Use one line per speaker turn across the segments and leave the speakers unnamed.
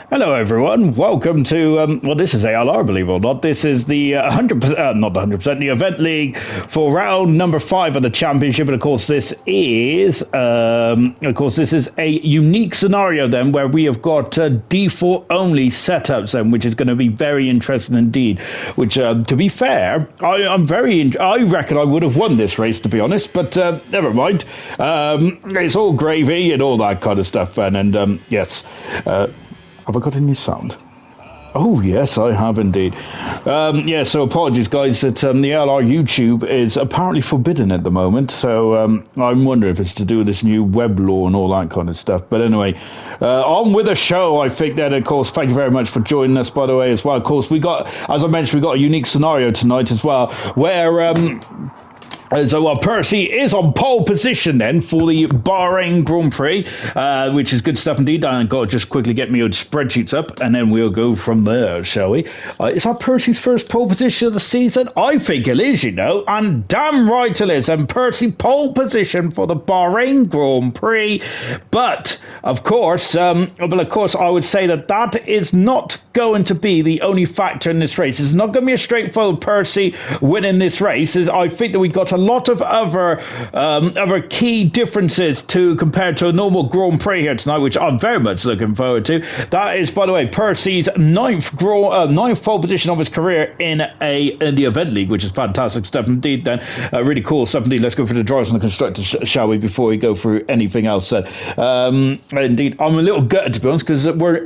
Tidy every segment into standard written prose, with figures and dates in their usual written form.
Hello, everyone. Welcome to, well, this is ALR, believe it or not. This is the 100%, not the 100%, the event league for round number 5 of the championship. And of course, this is a unique scenario then where we have got default only setups then, which is going to be very interesting indeed. Which, to be fair, I reckon I would have won this race, to be honest, but never mind. It's all gravy and all that kind of stuff. And yes. Have I got a new sound? Oh, yes, I have indeed. Yeah, so apologies, guys, that the ALR YouTube is apparently forbidden at the moment, so I'm wondering if it's to do with this new web law and all that kind of stuff. But anyway, on with the show, I think then, of course, thank you very much for joining us, by the way, as well. Of course, as I mentioned, we got a unique scenario tonight as well, where... So Percy is on pole position then for the Bahrain Grand Prix, which is good stuff indeed. I've got to just quickly get me old spreadsheets up, and then we'll go from there, shall we? Is that Percy's first pole position of the season? I think it is, and damn right it is. And Percy pole position for the Bahrain Grand Prix. But, of course, I would say that is not going to be the only factor in this race. It's not going to be a straightforward Percy winning this race. I think that we've got a lot of other key differences compared to a normal Grand Prix here tonight, which I'm very much looking forward to. That is, by the way, Percy's ninth pole position of his career in the event league, which is fantastic stuff indeed. Then really cool stuff indeed. Let's go through the drivers and the constructors, shall we, before we go through anything else? Indeed, I'm a little gutted, to be honest, because we were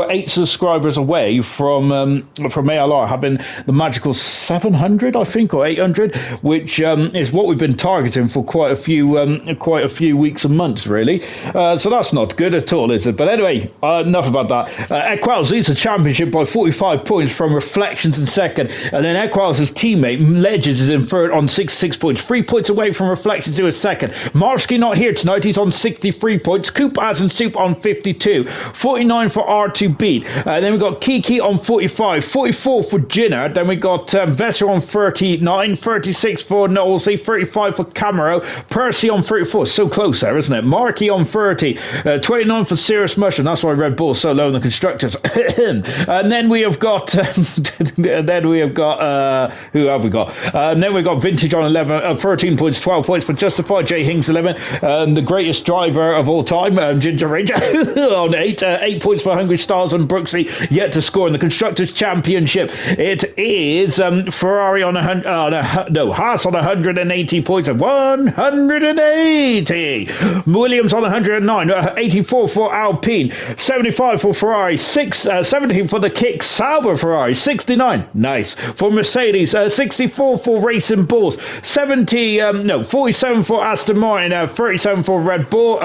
8 subscribers away from ALR having the magical 700, I think, or 800, which is what we've been targeting for quite a few weeks and months, really. So that's not good at all, is it? But anyway, enough about that. Equals leads the championship by 45 points from Reflections in second, and then Equals' teammate Legends is in third on 66 points, 3 points away from Reflections who is second. Marsky not here tonight, he's on 63 points. Coop as and Soup on 52, 49 for R2 Beat. Then we've got Kiki on 45, 44 for Jinner. Then we got Vesser on 39, 36 for Knowlesy, 35 for Camaro, Percy on 34, so close there, isn't it? Marky on 30, 29 for Cirrus Mushroom, that's why Red Bull so low in the constructors. And then we have got, who have we got? And then we've got Vintage on 11, 13 points, 12 points for Justified, J Hinks 11, the greatest driver of all time, Ginger Rage on 8 points for Hungry Stars and Brooksy, yet to score in the Constructors' Championship. It is Ferrari on Haas on 180 points, 180. Williams on 109, 84 for Alpine, 75 for Ferrari, 70 for the Kick Sauber Ferrari, 69, nice, for Mercedes, 64 for Racing Bulls, 47 for Aston Martin, 37 for Red Bull,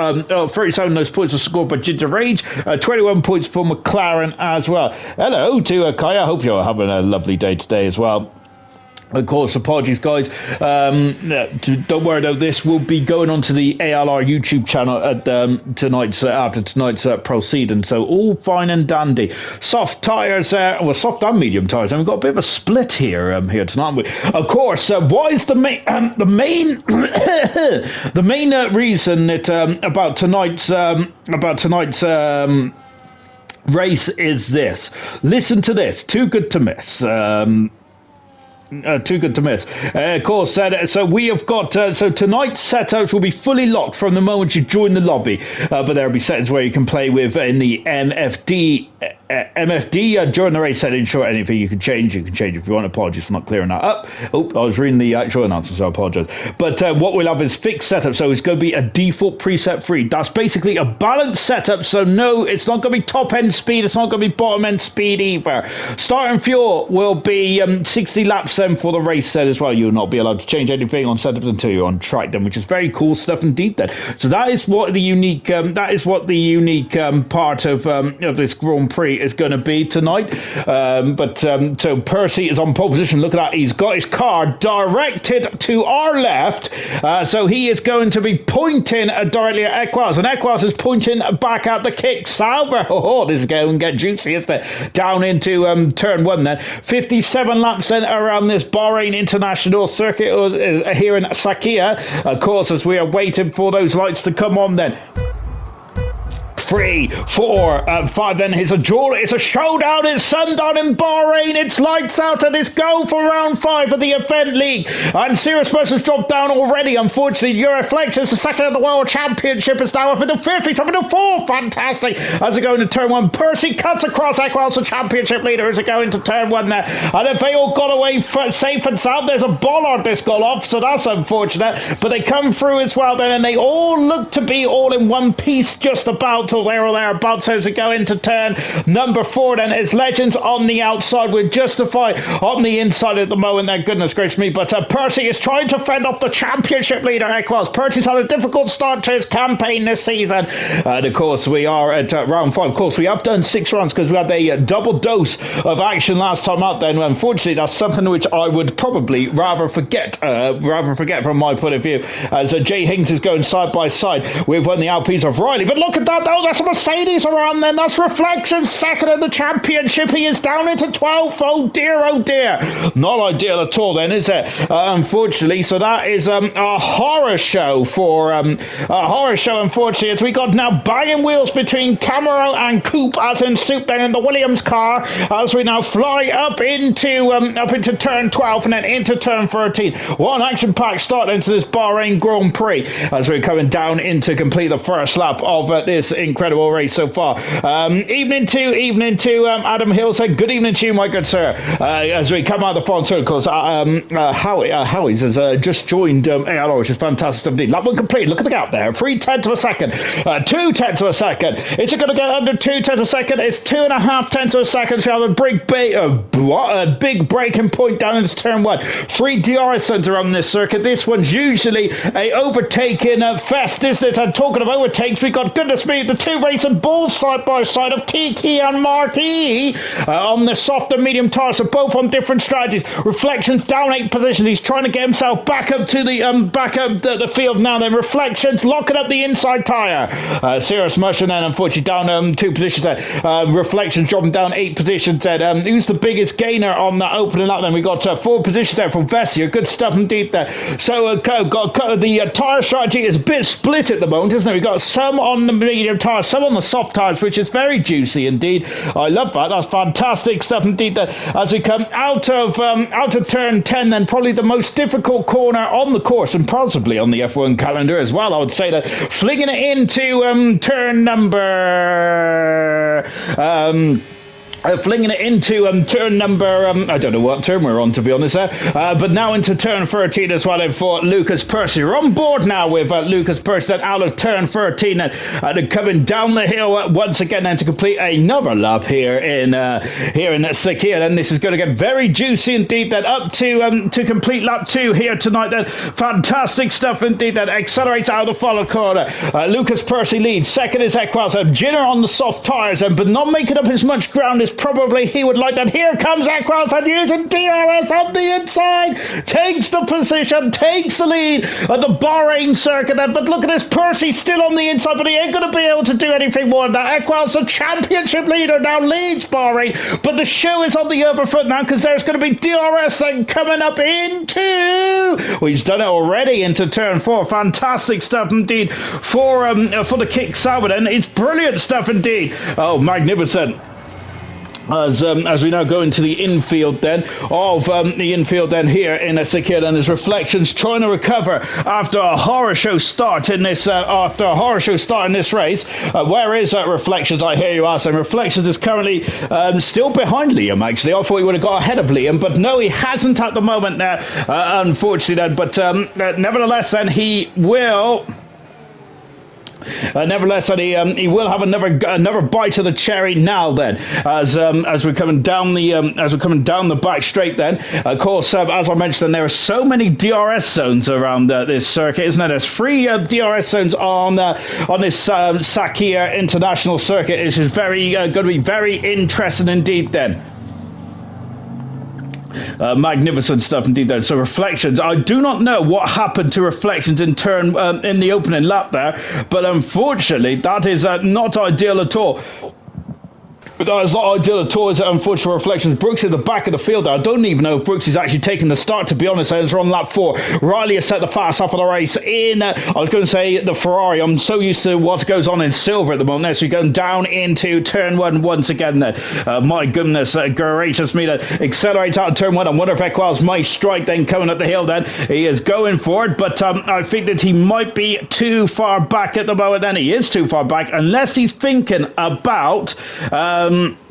37 those points are scored by Ginger Rage, 21 points for McLaren as well. Hello to Kai, I hope you're having a lovely day today as well. Of course, apologies, guys. Don't worry, though. This will be going onto the ALR YouTube channel at after tonight's proceeding. So all fine and dandy. Soft tires, soft and medium tires. And we've got a bit of a split here tonight. Haven't we? Of course. What is the main the main reason that about tonight's race is this? Listen to this. Too good to miss. Too good to miss. Of course, so we have got, so tonight's setups will be fully locked from the moment you join the lobby, but there will be settings where you can play with in the MFD during the race setting. Sure, anything you can change if you want. Apologies for not clearing that up. Oh, I was reading the actual announcement, so I apologize. But what we'll have is fixed setup, so it's going to be a default preset free. That's basically a balanced setup, so no, it's not going to be top end speed, it's not going to be bottom end speed either. Start and fuel will be 60 laps then for the race set as well. You will not be allowed to change anything on setups until you're on track then, which is very cool stuff indeed then. So that is what the unique part of this Grand Prix is going to be tonight. So Percy is on pole position. Look at that. He's got his car directed to our left. So he is going to be pointing directly at Equals. And Equals is pointing back at the Kick Sauber. Oh, this is going to get juicy, isn't it? Down into turn 1 then. 57 laps then around this Bahrain International Circuit here in Sakia. Of course, as we are waiting for those lights to come on then. 3, 4, 5. Then it's a duel. It's a showdown. It's sundown in Bahrain. It's lights out and it's go for round 5 of the event league. And Serious Versus dropped down already. Unfortunately, Euroflex is the second of the World Championship. It's now up in the 5th. He's up in the 4th. Fantastic. As they go into turn 1, Percy cuts across Equals, the championship leader, as they go into turn 1 there. And if they all got away safe and sound, there's a bollard this got off, so that's unfortunate. But they come through as well then, and they all look to be all in one piece just about till there or thereabouts as we go into turn number 4 then. It's Legends on the outside with Justify on the inside at the moment there, goodness gracious me. But Percy is trying to fend off the championship leader, Equals. Percy's had a difficult start to his campaign this season. And of course, we are at round 5. Of course, we have done 6 rounds because we had a double dose of action last time out then. Unfortunately, that's something which I would probably rather forget from my point of view, as Jay Hings is going side by side with one of the Alpines of Riley. But look at that, though, that's a Mercedes around then. That's Reflections second in the championship. He is down into 12th. Oh dear, oh dear. Not ideal at all then, is it? Unfortunately, so that is a horror show for unfortunately, as we got now banging wheels between Camaro and Coupe, as in Soup then in the Williams car, as we now fly up into turn 12 and then into turn 13. One action-packed start into this Bahrain Grand Prix as we're coming down into complete the first lap of this incredible race so far. Evening to Adam Hill said, good evening to you, my good sir. As we come out of the front turn, of course, Howie's has just joined ALR, which is fantastic indeed. Lap 1 complete. Look at the gap there. 3/10 of a second. 2/10 of a second. Is it going to get under 2/10 of a second? It's 2.5 of a second. So we have a big breaking point down into turn 1. 3 DRS zones around this circuit. This one's usually a overtaking fest, isn't it? And talking of overtakes, we got, goodness me, the 2 racing bulls side by side of Kiki and Marquis on the soft and medium tires, so both on different strategies. Reflections down 8 positions. He's trying to get himself back up to the field now. Then Reflections locking up the inside tire. Serious Mushroom then unfortunately down 2 positions there. Reflections dropping down 8 positions there. Who's the biggest gainer on that opening lap then? We got 4 positions there from Vessia. Good stuff indeed there. So the tyre strategy is a bit split at the moment, isn't it? We've got some on the medium tyres, some on the soft tyres, which is very juicy indeed. I love that. That's fantastic stuff indeed there. As we come out of turn 10 then, probably the most difficult corner on the course and possibly on the F1 calendar as well, I would say, that flinging it into turn number flinging it into turn number, I don't know what turn we're on, to be honest there, but now into turn 13 as well for Lucas Percy. We're on board now with Lucas Percy out of turn 13 and coming down the hill once again then to complete another lap here in Sakhir. And this is going to get very juicy indeed then, up to complete lap 2 here tonight then. Fantastic stuff indeed then. Accelerates out of the follow corner. Lucas Percy leads. Second is Equals. Jinner on the soft tyres, but not making up as much ground as probably he would like that. Here comes Equals and using DRS on the inside, takes the position, takes the lead at the Bahrain circuit then. But look at this, Percy still on the inside, but he ain't going to be able to do anything more than that. Equals, the championship leader, now leads Bahrain, but the show is on the other foot now because there's going to be DRS then coming up into, well, he's done it already into turn 4. Fantastic stuff indeed for the kick Sauber, and it's brilliant stuff indeed. Oh, magnificent. As we now go into the infield then here in Sakhir, and his Reflections trying to recover after a horror show start in this race. Where is Reflections, I hear you ask? And Reflections is currently still behind Liam, actually. I thought he would have got ahead of Liam, but no, he hasn't at the moment now, unfortunately then. But nevertheless then he will. Nevertheless, he will have another bite of the cherry now. Then, as we're coming down the back straight. Then, of course, as I mentioned, there are so many DRS zones around this circuit, isn't there? There's 3 DRS zones on this Sakhir International Circuit. This is going to be very interesting indeed. Then. Magnificent stuff indeed there. So Reflections, I do not know what happened to Reflections in the opening lap there, but unfortunately that is not ideal at all. It's not ideal at all, is it? Unfortunate reflections. Brooks in the back of the field. I don't even know if Brooks is actually taking the start, to be honest. It's on lap 4. Riley has set the fast up of the race in, I was going to say, the Ferrari. I'm so used to what goes on in silver at the moment. So we're going down into turn 1 once again. My goodness, gracious me. That accelerates out of turn 1. I wonder if Equals might strike then coming up the hill then. He is going for it, but I think that he might be too far back at the moment. Then he is too far back, unless he's thinking about...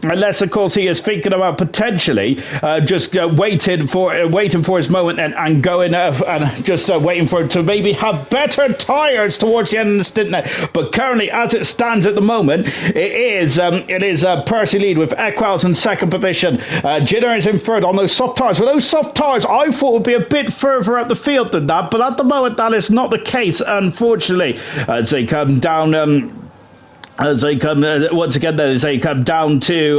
unless, of course, he is thinking about potentially just waiting for his moment and going and just waiting for it to maybe have better tyres towards the end of the stint there. But currently, as it stands at the moment, it is Percy lead with Equals in second position. Jinner is in third on those soft tyres. Well, those soft tyres I thought would be a bit further up the field than that, but at the moment that is not the case, unfortunately, as they come down. As they come once again, as they come down to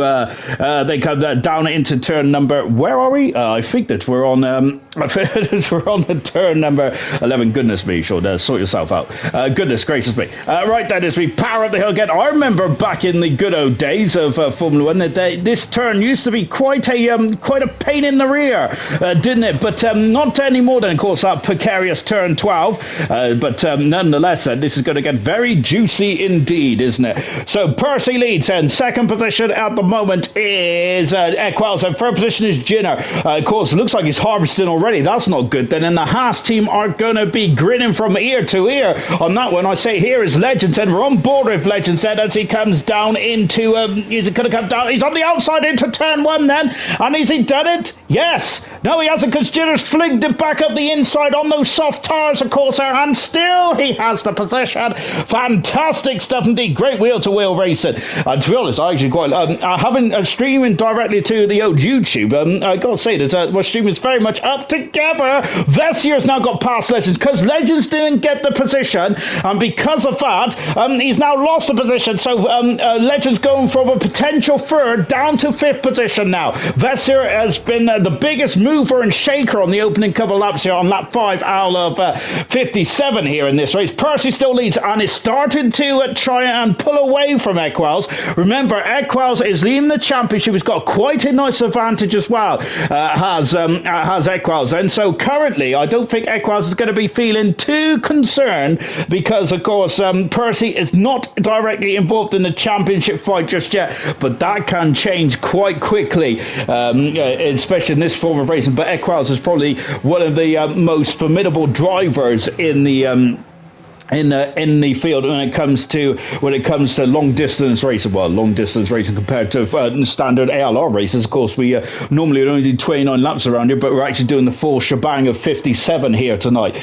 down into turn number. Where are we? I think that we're on. We're on the turn number 11. Goodness me, sure. Sort yourself out. Goodness gracious me. Right then, as we power up the hill again. I remember back in the good old days of Formula One that this turn used to be quite a pain in the rear, didn't it? But not anymore. Then, of course, that precarious turn 12. But nonetheless, this is going to get very juicy indeed, isn't it? So Percy leads, and second position at the moment is Equals, and third position is Jinner. Of course, it looks like he's harvesting already. That's not good. Then, and the Haas team are going to be grinning from ear to ear on that one. I say here is Legends, and we're on board with Legends then as he comes down into. He's going to come down. He's on the outside into turn 1 then, and has he done it? Yes. No, he hasn't, because Jinner's flinged it back up the inside on those soft tyres, of course, and still he has the position. Fantastic stuff indeed. Great wheel-to-wheel racing. To be honest, I actually quite... I haven't streaming directly to the old YouTube. I got to say that my stream is very much up together. Vessier's now got past Legends because Legends didn't get the position, and because of that, he's now lost the position. So Legends going from a potential third down to fifth position now. Vessier has been the biggest mover and shaker on the opening couple of laps here on lap 5 out of 57 here in this race. Percy still leads and is starting to try and pull away from Equals. Remember, Equals is leading the championship. He's got quite a nice advantage as well, has Equals. And so currently, I don't think Equals is going to be feeling too concerned because, of course, Percy is not directly involved in the championship fight just yet, but that can change quite quickly, especially in this form of racing. But Equals is probably one of the most formidable drivers in the in the field when it comes to long distance racing. Well, long distance racing compared to standard ALR races. Of course, we normally only do 29 laps around here, but we're actually doing the full shebang of 57 here tonight.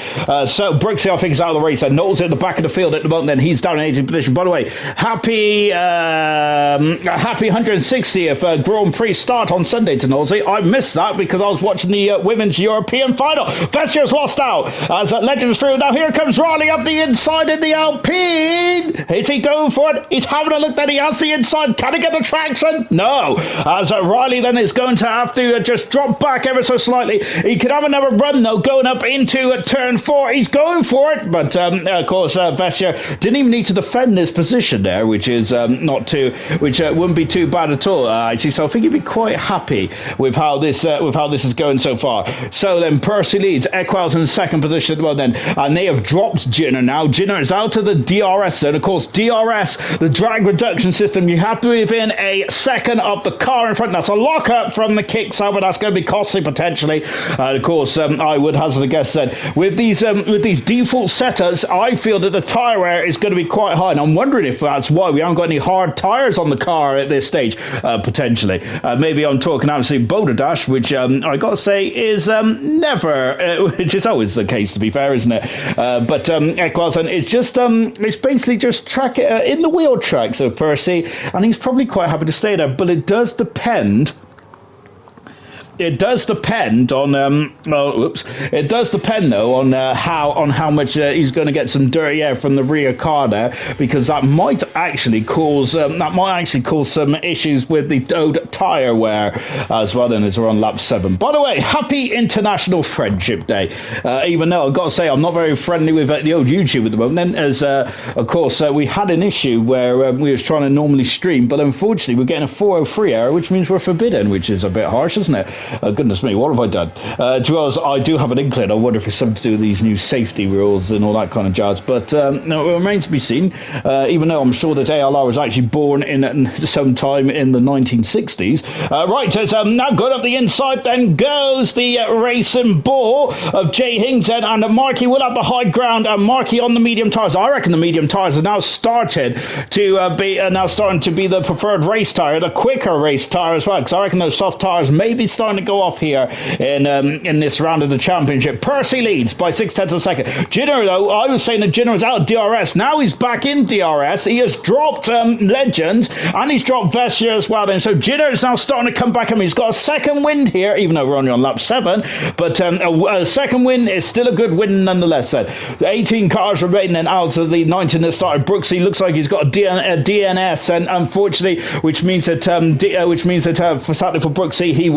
So Brooksy, I think, is out of the race. And Knowles at the back of the field at the moment. Then he's down in 18th position. By the way, happy 160th Grand Prix start on Sunday to Knowles. I missed that because I was watching the Women's European final. Vessier's lost out as Legends through. Now here comes Riley up the inside in the Alpine. Is he going for it? He's having a look that he has the inside. Can he get the traction? No. As Riley then is going to have to just drop back ever so slightly. He could have another run though going up into turn 4. He's going for it, but of course Vessier didn't even need to defend this position there, which is wouldn't be too bad at all actually. So I think he'd be quite happy with how this is going so far. So then Percy leads. Equals in second position. Well then, and they have dropped Jinner now. Jinner is out of the DRS zone. Of course, DRS, the drag reduction system, you have to be within a second of the car in front. That's a lock-up from the kickside, but that's going to be costly potentially. Of course, I would hazard a guess that with these default setters, I feel that the tyre wear is going to be quite high, and I'm wondering if that's why we haven't got any hard tyres on the car at this stage, potentially. Maybe I'm talking absolute boulder dash, which I got to say is never, which is always the case, to be fair, isn't it? But Equals, and it's just it's basically just track in the wheel tracks of Percy, and he's probably quite happy to stay there, but it does depend it does depend on it does depend though on how much he's going to get some dirty air from the rear car there, because that might actually cause some issues with the tyre wear as well. Then as we're on lap 7. By the way, happy International Friendship Day. Even though I've got to say I'm not very friendly with the old YouTube at the moment. Then, as of course we had an issue where we was trying to normally stream, but unfortunately we're getting a 403 error, which means we're forbidden, which is a bit harsh, isn't it? Goodness me, what have I done? To be honest, I do have an inkling. I wonder if it's something to do with these new safety rules and all that kind of jazz. But no, it remains to be seen. Even though I'm sure that ALR was actually born in sometime in the 1960s. Right, so now going up the inside, then goes the racing bull of Jay Hington, and Markey will have the high ground, and Markey on the medium tyres. I reckon the medium tyres are now starting to be the preferred race tyre, the quicker race tyre as well, because I reckon those soft tyres may be starting to go off here in this round of the championship. Percy leads by 0.6 of a second. Jenner, though, I was saying that Jenner was out of DRS. Now he's back in DRS. He has dropped Legends, and he's dropped Vessier as well. And so Jenner is now starting to come back. I mean, he's got a second win here, even though we're only on lap 7. But a second win is still a good win nonetheless. Then the 18 cars remaining, and out of the 19 that started, Brooksy looks like he's got a DNS, and unfortunately, which means that sadly for Brooksy, he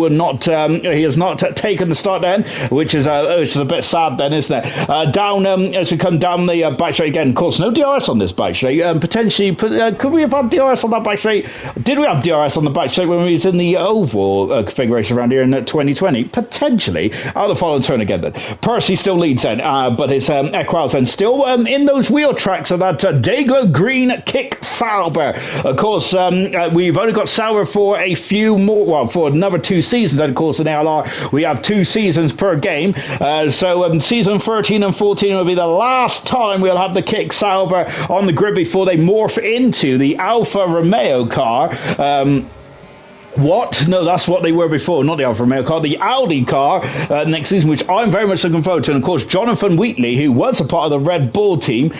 has not taken the start then, which is a bit sad then, isn't it? Down as we come down the back straight again. Of course, no DRS on this back straight. Potentially, could we have had DRS on that back straight? Did we have DRS on the back straight when we was in the oval configuration around here in 2020? Potentially. Out the following turn again then. Percy still leads then, but his Equals then still in those wheel tracks of that Dayglow Green Kick Sauber. Of course, we've only got Sauber for a few more, well, for another 2 seasons. And of course, in ALR, we have 2 seasons per game. So season 13 and 14 will be the last time we'll have the Kick Sauber on the grid before they morph into the Alfa Romeo car. What? No, that's what they were before, not the Alfa Romeo car, the Audi car next season, which I'm very much looking forward to. And of course, Jonathan Wheatley, who was a part of the Red Bull team,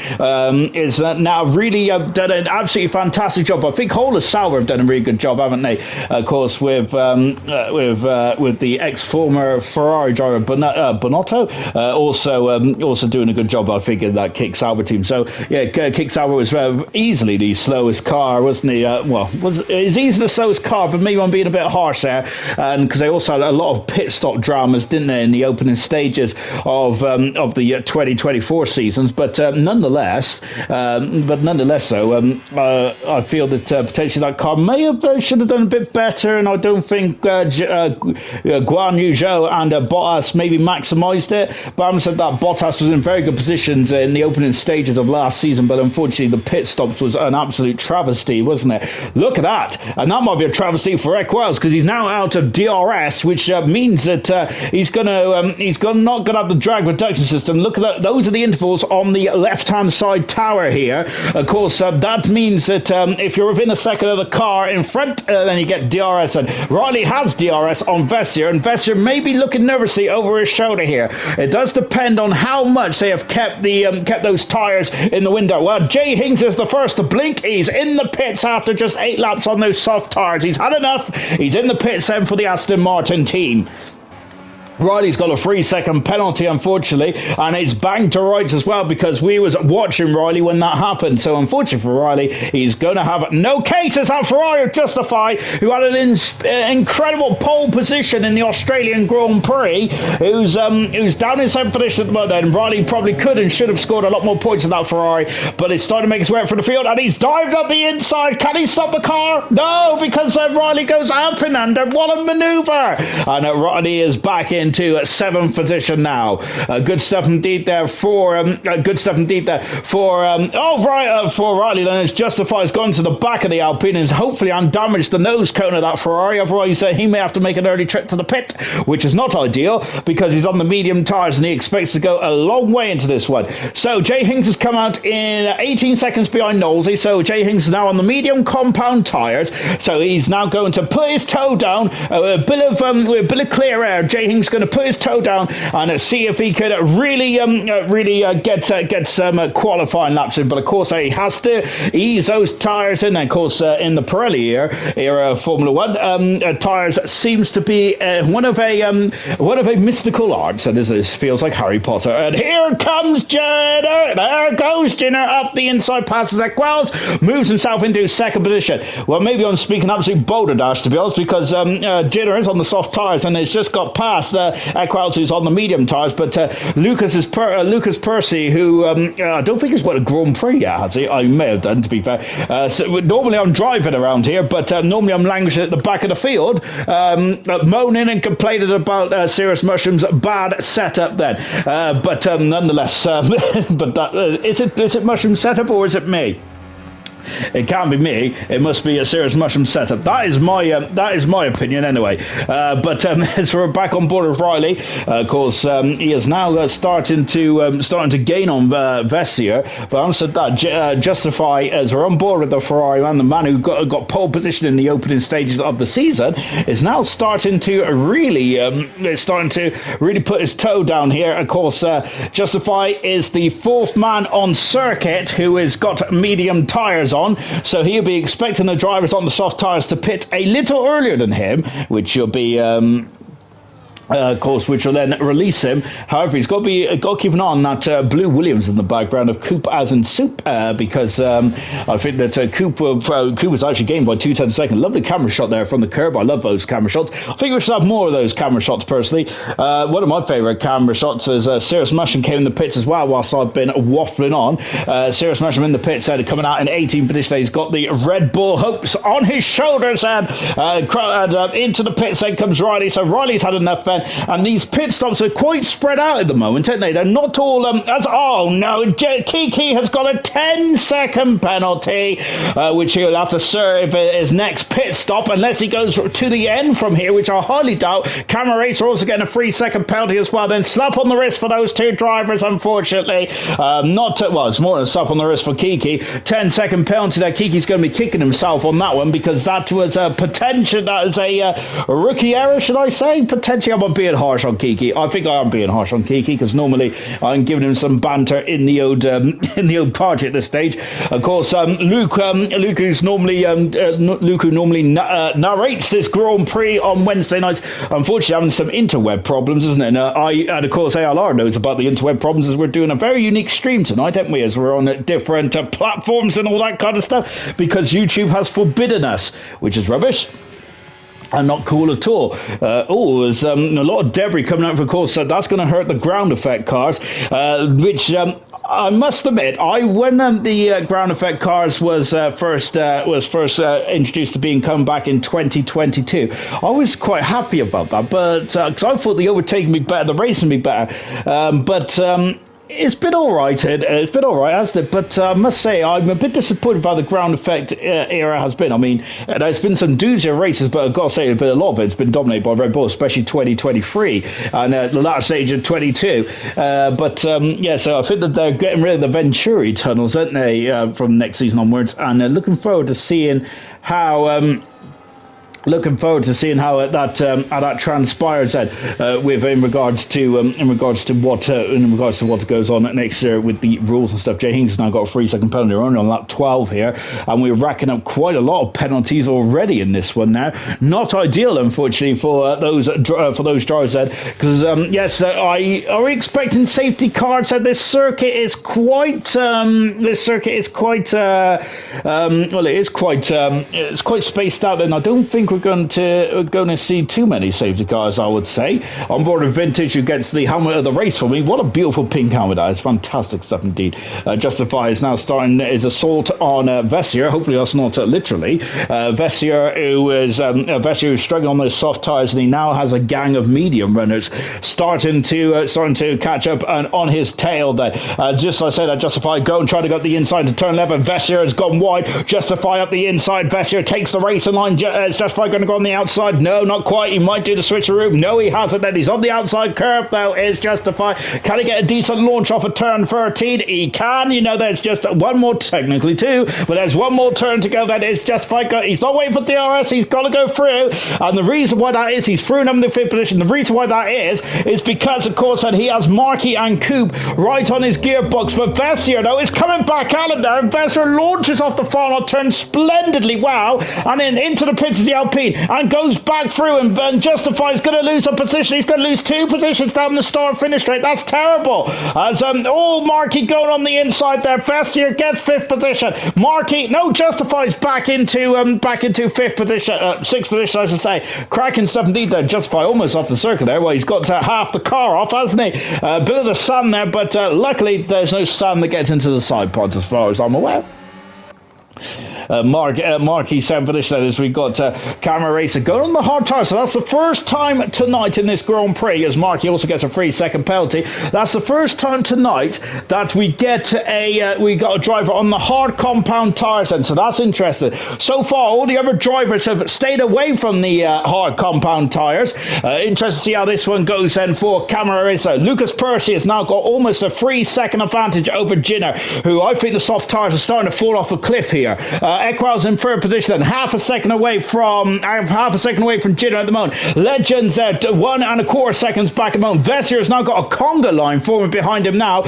is now really done an absolutely fantastic job. I think Whole of Sauber have done a really good job, haven't they? Of course, with the ex-former Ferrari driver Bonotto, also doing a good job, I think, in that Kick Sauber team. So yeah, Kick Sauber was easily the slowest car, wasn't he? It was easily the slowest car, but maybe I'm being a bit harsh there, and because they also had a lot of pit stop dramas, didn't they, in the opening stages of the 2024 seasons. But nonetheless, so I feel that potentially that car should have done a bit better, and I don't think Guan Yu Zhou and Bottas maybe maximised it. But having said that, Bottas was in very good positions in the opening stages of last season, but unfortunately the pit stops was an absolute travesty, wasn't it? Look at that, and that might be a travesty for Equals, because he's now out of DRS, which means that he's not gonna have the drag reduction system. Look at that; those are the intervals on the left-hand side tower here. Of course, that means that if you're within a second of the car in front, then you get DRS. And Riley has DRS on Vessier, and Vessier may be looking nervously over his shoulder here. It does depend on how much they have kept those tires in the window. Well, Jay Hings is the first to blink. He's in the pits after just 8 laps on those soft tires. He's had enough. He's in the pits then for the Aston Martin team. Riley's got a 3-second penalty, unfortunately, and it's banged to rights as well, because we was watching Riley when that happened. So unfortunately for Riley, he's going to have no cases at Ferrari Justify, who had an incredible pole position in the Australian Grand Prix, who's down in 7th position at the moment. And Riley probably could and should have scored a lot more points than that Ferrari, but it's starting to make his way up for the field, and he's dived up the inside. Can he stop the car? No, because Riley goes up and under. What a manoeuvre! And Riley is back into 7th position now. Good stuff indeed there for Riley. Then as Justify has gone to the back of the Alpine and hopefully undamaged the nose cone of that Ferrari. Otherwise, he may have to make an early trip to the pit, which is not ideal because he's on the medium tyres and he expects to go a long way into this one. So Jay Hings has come out in 18 seconds behind Knowlesy. So Jay Hings is now on the medium compound tyres. So he's now going to put his toe down with a bit of clear air. Jay Hings going to put his toe down and see if he could really get some qualifying laps in. But of course, he has to ease those tyres in. And of course, in the Pirelli era Formula One, tyres seems to be one of a mystical arts, and this feels like Harry Potter. And here comes Jenner. There goes Jenner up the inside, passes Equals, moves himself into second position. Well, maybe I'm speaking absolute balderdash, to be honest, because Jenner is on the soft tyres and it's just got past Equals, who's on the medium tyres. But Lucas Percy, who I don't think he's won a Grand Prix yet, has he? I may have done, to be fair. So normally I'm driving around here, but normally I'm languishing at the back of the field, moaning and complaining about Cirrus Mushroom's bad setup then. But nonetheless, is it Mushroom setup or is it me? It can't be me. It must be a Cirrus Mushroom setup. That is my opinion anyway. But as we're back on board with Riley, of course, he is now starting to gain on Vessier. But having said that, Justify, as we're on board with the Ferrari man, the man who got pole position in the opening stages of the season, is now starting to really put his toe down here. Of course, Justify is the fourth man on circuit who has got medium tyres on, so he'll be expecting the drivers on the soft tyres to pit a little earlier than him, which will be of course, which will then release him. However, he's got to keep an eye on that Blue Williams in the background of Coop as in soup, because I think that Coop was actually gained by 2/10 seconds. Lovely camera shot there from the curb. I love those camera shots. I think we should have more of those camera shots personally. One of my favourite camera shots is Cirrus Mushroom came in the pits as well whilst I've been waffling on. Cirrus Mushroom in the pits, coming out in 18th position. He's got the Red Bull hopes on his shoulders, and into the pits then comes Riley. So Riley's had enough then. And these pit stops are quite spread out at the moment, aren't they? They're not all... oh, no. Kiki has got a 10-second penalty, which he'll have to serve his next pit stop, unless he goes to the end from here, which I highly doubt. Camera Racer also getting a 3-second penalty as well. Then slap on the wrist for those two drivers, unfortunately. It's more than a slap on the wrist for Kiki. 10-second penalty there. Kiki's going to be kicking himself on that one, because that was a potential... That is a rookie error, should I say? Potentially, I'm being harsh on Kiki. I think I am being harsh on Kiki, because normally I'm giving him some banter in the old party at this stage. Of course, Luke who normally narrates this Grand Prix on Wednesday nights, unfortunately having some interweb problems, isn't it? And of course ALR knows about the interweb problems, as we're doing a very unique stream tonight, aren't we? As we're on different platforms and all that kind of stuff, because YouTube has forbidden us, which is rubbish. And not cool at all. There's a lot of debris coming out, of course, so that's going to hurt the ground effect cars, which... I must admit, when the ground effect cars was first introduced to being come back in 2022, I was quite happy about that. But because I thought the overtaking would be better, the racing would be better. It's been all right. It's been all right, hasn't it? But I must say, I'm a bit disappointed by the ground effect era has been. I mean, there's been some doozy races, but I've got to say, a lot of it's been dominated by Red Bull, especially 2023 and the latter stage of 22. So I think that they're getting rid of the Venturi tunnels, aren't they, from next season onwards? And looking forward to seeing how... that transpires then, in regards to what goes on next year with the rules and stuff. Jay Hinks has now got a 3-second penalty. We're only on lap 12 here, and we're racking up quite a lot of penalties already in this one now. Not ideal, unfortunately, for those drivers then, because are we expecting safety cars? This circuit is quite spaced out, and I don't think we're going to see too many safety cars, I would say. On board of Vintage, who gets the helmet of the race for me. What a beautiful pink helmet that is. Fantastic stuff indeed. Justify is now starting his assault on Vessier. Hopefully that's not literally. Vessier, who's struggling on those soft tyres, and he now has a gang of medium runners starting to catch up on his tail there. Just like I said, Justify go and try to go up the inside to turn 11. Vessier has gone wide. Justify up the inside. Vessier takes the racing line. Justify Justify going to go on the outside? No, not quite. He might do the switcheroo. No, he hasn't. Then he's on the outside curve, though, is Justify. Can he get a decent launch off of turn 13? He can. You know, there's just one more, technically two, but there's one more turn to go. That is Justify. He's not waiting for DRS. He's got to go through. And the reason why that is, he's through in the fifth position. The reason why that is because, of course, that he has Markey and Coop right on his gearbox. But Vessier, though, is coming back at him there. And Vessier launches off the final turn splendidly. Wow. And then into the pits is the Alpine and goes back through. And Justify is going to lose a position. He's going to lose 2 positions down the start-finish straight. That's terrible. As all Markey going on the inside there. Vessier gets 5th position. Markey, no, Justifies back into 5th position, 6th position, I should say. Cracking 17th there. Justify almost off the circuit there. Well, he's got half the car off, hasn't he? A bit of the sun there, but luckily there's no sun that gets into the side pods as far as I'm aware. Markey 7th position as we got Camera Racer going on the hard tire. So that's the first time tonight in this Grand Prix, as Markey also gets a free second penalty. That's the first time tonight that we get we got a driver on the hard compound tires, and so that's interesting. So far, all the other drivers have stayed away from the hard compound tires. Interesting to see how this one goes then for Camera Racer. Lucas Percy has now got almost a 3-second advantage over Ginner, who I think the soft tires are starting to fall off a cliff here. Equals in 3rd position and half a second away from Ginner at the moment. Legends at 1.25 seconds back at the moment. Vessier has now got a conga line forming behind him now,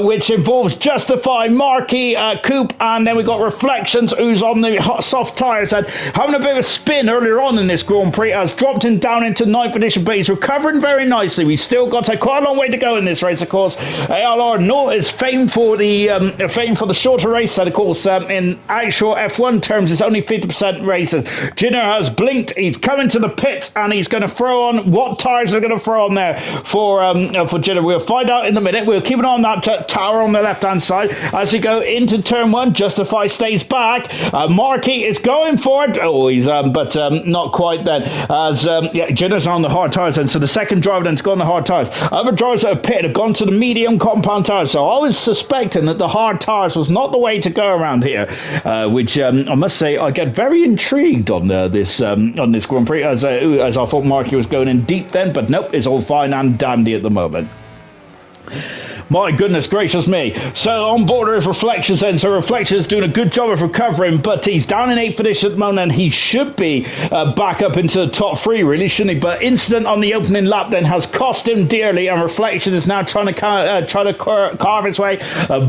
which involves Justify, Markey, Coop, and then we got Reflections, who's on the soft tyres and having a bit of a spin earlier on in this Grand Prix. Has dropped him down into 9th position, but he's recovering very nicely. We've still got quite a long way to go in this race, of course. ALR is famed for the shorter race, and of course in actual F1 terms it's only 50% races. Ginner has blinked. He's coming to the pit and he's going to throw on what tyres are going to throw on there for Ginner. We'll find out in a minute. We'll keep an eye on that tower on the left hand side as we go into turn 1. Justify stays back. Markey is going for it. Oh, he's but not quite then, as Ginner's on the hard tyres, and so the second driver then's gone on the hard tyres. Other drivers that have pitted have gone to the medium compound tyres, so I was suspecting that the hard tyres was not the way to go around here, which I must say I get very intrigued on this Grand Prix, as I thought Markey was going in deep then, but nope, it's all fine and dandy at the moment. My goodness gracious me. So on board with Reflections then. So Reflections doing a good job of recovering, but he's down in 8th position at the moment, and he should be back up into the top 3, really, shouldn't he? But incident on the opening lap then has cost him dearly, and Reflections is now trying to carve his way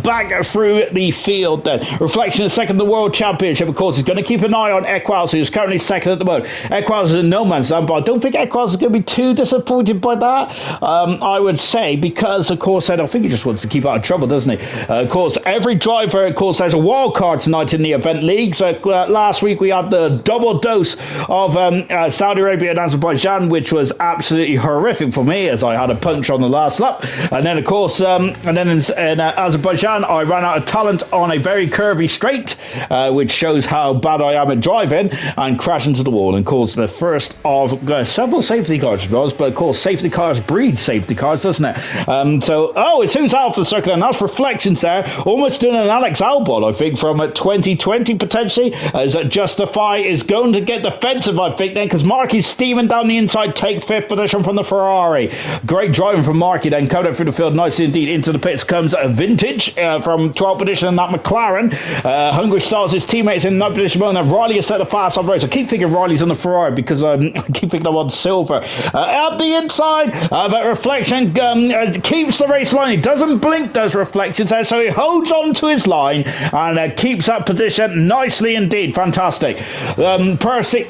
back through the field then. Reflection is second in the World Championship, of course. He's going to keep an eye on Equals, who's currently second at the moment. Equals is in no man's land, but I don't think Equals is going to be too disappointed by that, I would say, because, of course, I think he just wants to keep out of trouble, doesn't he? Of course, every driver, of course, has a wild card tonight in the event leagues. Last week we had the double dose of Saudi Arabia and Azerbaijan, which was absolutely horrific for me, as I had a punch on the last lap. And then, of course, in Azerbaijan, I ran out of talent on a very curvy straight, which shows how bad I am at driving, and crashed into the wall and caused the first of several safety cars, but of course, safety cars breed safety cars, doesn't it? It's who's out for the circuit, and that's Reflections there, almost doing an Alex Albon, I think, from 2020 potentially, as Justify is going to get defensive, I think, then, because Markey's steaming down the inside, takes 5th position from the Ferrari. Great driving from Markey then, coming up through the field nicely indeed. Into the pits comes a Vintage from 12th position, and that McLaren. Hungry Stars, his teammates in 9th position, and Riley has set the fast off race. I keep thinking Riley's on the Ferrari because I keep thinking I'm on silver. Out the inside, but Reflection keeps the race line. He doesn't blink, does Reflections there, so he holds on to his line and keeps that position nicely indeed. Fantastic. Percy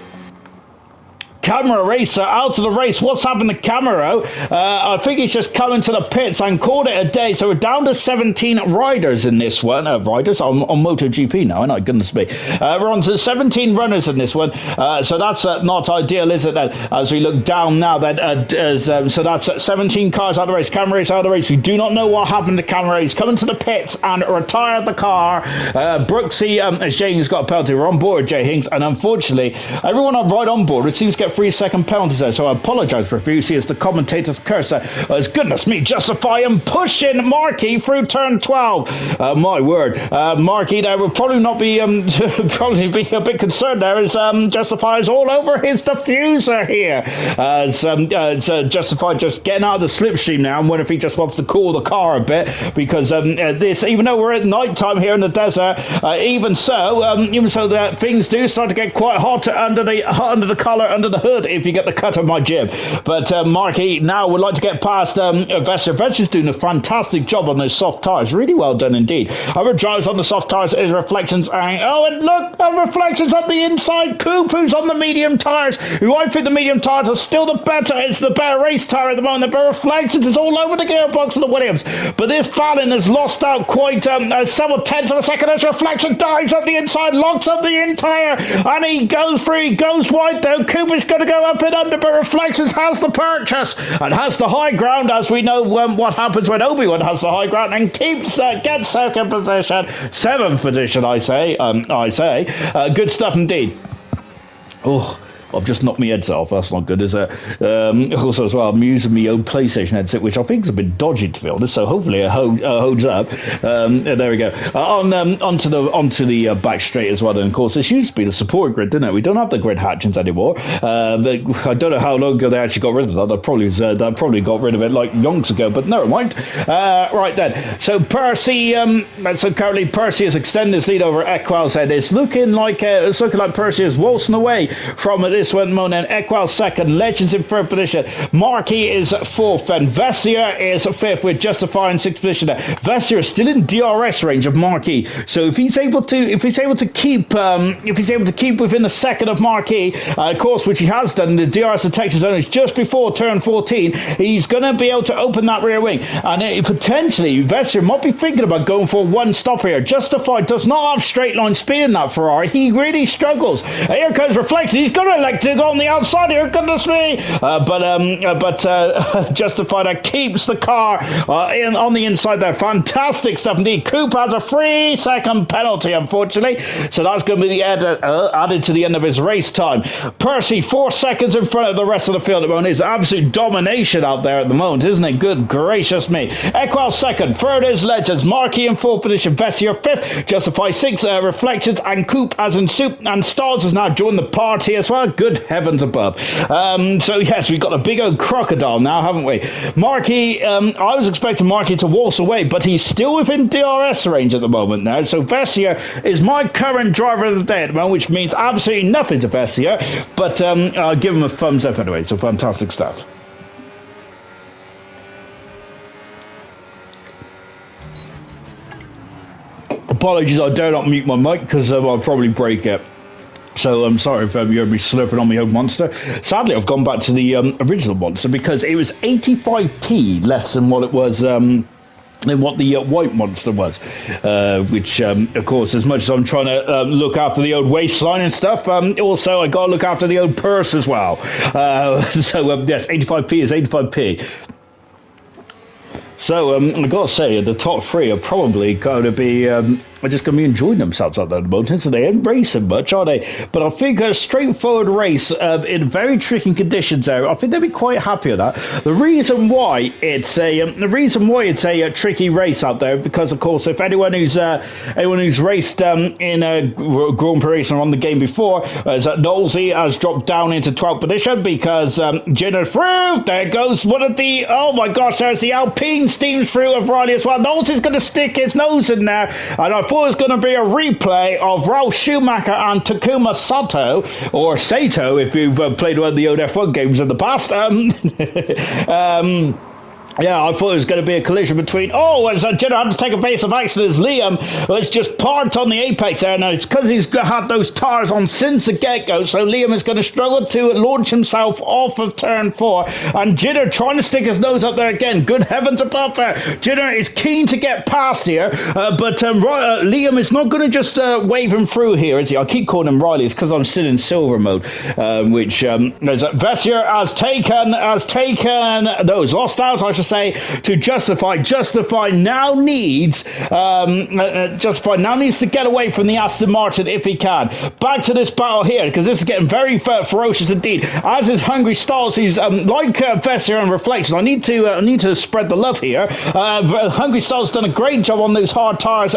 Camera Racer out of the race. What's happened to Camaro? I think he's just coming to the pits and called it a day. So we're down to 17 riders in this one. Riders on MotoGP now, isn't it? Goodness me. We're on to 17 runners in this one. So that's not ideal, is it then? As we look down now, so that's 17 cars out of the race. Camera Race out of the race. We do not know what happened to Camera Race. Coming to the pits and retired the car. Brooksy, as Jay Hings got a penalty. We're on board, Jay Hings. And unfortunately, everyone I'm right on board, it seems to get 3-second penalty there, so I apologise profusely as the commentator's curse. As goodness me, Justify him pushing Marquis through turn 12. My word, Marquis there will probably not be probably be a bit concerned there as Justify is all over his diffuser here. As Justify just getting out of the slipstream now. I'm wondering if he just wants to cool the car a bit, because this, even though we're at night time here in the desert, even so that things do start to get quite hot under the collar, under the hood, if you get the cut of my jib. But Marquis now would like to get past Vester. Vester's doing a fantastic job on those soft tyres. Really well done indeed. Other drives on the soft tyres is Reflections. And look, Reflections on the inside. Coop, who's on the medium tyres, who I think the medium tyres are still it's the better race tyre at the moment. But Reflections is all over the gearbox of the Williams. But this Fallon has lost out quite several tenths of a second as Reflection dives up the inside, locks up the entire, and he goes through, he goes wide though. Cooper's going to go up and under, but Reflections has the purchase and has the high ground, as we know what happens when Obi-Wan has the high ground and gets second position, 7th position, I say. Good stuff indeed. Oh, I've just knocked my headset off. That's not good, is it? Also, as well, I'm using my own PlayStation headset, which I think is a bit dodgy, to be honest. So hopefully it holds up. There we go. Onto the back straight as well. And of course, this used to be the support grid, didn't it? We don't have the grid hatchings anymore. I don't know how long ago they actually got rid of that. They probably got rid of it like yonks ago. But never mind. Right then. So Percy. So currently Percy is extending his lead over Equal's head. It's looking like Percy is waltzing away from this one. Monan Equal second, Legends in third position, Marquis is fourth, and Vessier is fifth with Justify in sixth position. Vessier is still in DRS range of Marquis, so if he's able to keep within a second of Marquis, of course, which he has done in the DRS detection zone is just before turn 14, he's going to be able to open that rear wing, and potentially Vessier might be thinking about going for one stop here. Justify does not have straight line speed in that Ferrari. He really struggles. Here comes Reflection. He's going to to go on the outside here, goodness me. But Justified keeps the car on the inside there. Fantastic stuff indeed. Coop has a 3-second penalty, unfortunately. So that's going to be added to the end of his race time. Percy, 4 seconds in front of the rest of the field at the moment. It's absolute domination out there at the moment, isn't it? Good gracious me. Equal second. Third is Legends. Marquis in fourth position. Vessier fifth. Justify sixth. Reflections and Coop as in soup. And Stars has now joined the party as well. Good heavens above. So yes, we've got a big old crocodile now, haven't we? Marquis, I was expecting Marquis to waltz away, but he's still within DRS range at the moment now. So Vessier is my current driver of the day at the moment, which means absolutely nothing to Vessier, but I'll give him a thumbs up anyway. So fantastic stuff. Apologies, I dare not mute my mic because I'll probably break it. So I'm sorry if you heard me slurping on my own monster. Sadly, I've gone back to the original monster because it was 85p less than what it was than what the white monster was, which of course, as much as I'm trying to look after the old waistline and stuff, also I got to look after the old purse as well. So yes, 85p is 85p. So I gotta say, the top three are probably going to be just going to be enjoying themselves out there at the moment, so they ain't racing much, are they? But I think a straightforward race in very tricky conditions there, I think they'll be quite happy with that. The reason why it's a tricky race out there, because of course, if anyone who's raced in a Grand Prix racing on the game before, is that Knowlesy has dropped down into 12th position because Jenner through. There goes one of the, oh my gosh, there's the Alpine steams through of Riley as well. Knowlesy's going to stick his nose in there, and I thought it was going to be a replay of Ralph Schumacher and Takuma Sato, or Sato if you've played one of the old F1 games in the past. Yeah, I thought it was going to be a collision between... Oh, as Jenner had to take a base of accident as Liam was just parked on the apex there. Now, it's because he's had those tyres on since the get-go, so Liam is going to struggle to launch himself off of turn 4. And Jenner trying to stick his nose up there again. Good heavens above there. Jenner is keen to get past here, but Liam is not going to just wave him through here, is he? I keep calling him Riley. It's because I'm still in silver mode, which Vessier has taken... No, he's lost out, I should say to Justify. Justify now needs to get away from the Aston Martin if he can. Back to this battle here, because this is getting very ferocious indeed. As is Hungry Stalls, who's like Vessier and Reflection. I need to spread the love here. Hungry Stalls done a great job on those hard tires,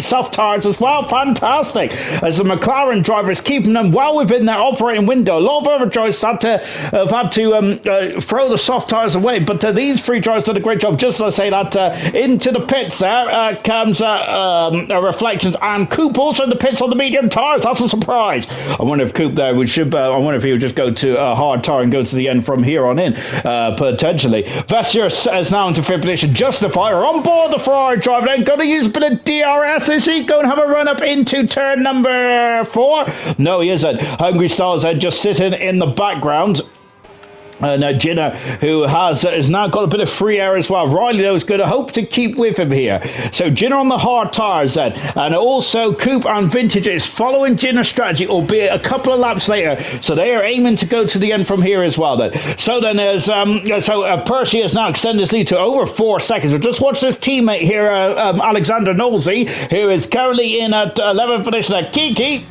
soft tires as well. Fantastic. As the McLaren driver is keeping them well within their operating window. A lot of other drivers have had to throw the soft tires away, but these three drivers did a great job. Just as I say that, into the pits there comes Reflections and Coop also in the pits on the medium tires. That's a surprise. I wonder if Coop there I wonder if he would just go to a hard tire and go to the end from here on in, potentially. Vessier is now into fifth position. Justify are on board the Ferrari driver, then going to use a bit of DRS. Is he going to have a run up into turn number 4? No, he isn't. Hungry Stars are just sitting in the background. And Jinner, who has now got a bit of free air as well. Riley, though, is going to hope to keep with him here. So Jinner on the hard tyres then. And also Coupe and Vintage is following Jinner's strategy, albeit a couple of laps later. So they are aiming to go to the end from here as well then. So then there's Percy has now extended his lead to over 4 seconds. So just watch this teammate here, Alexander Knowlesy, who is currently in at 11th position at Kiki.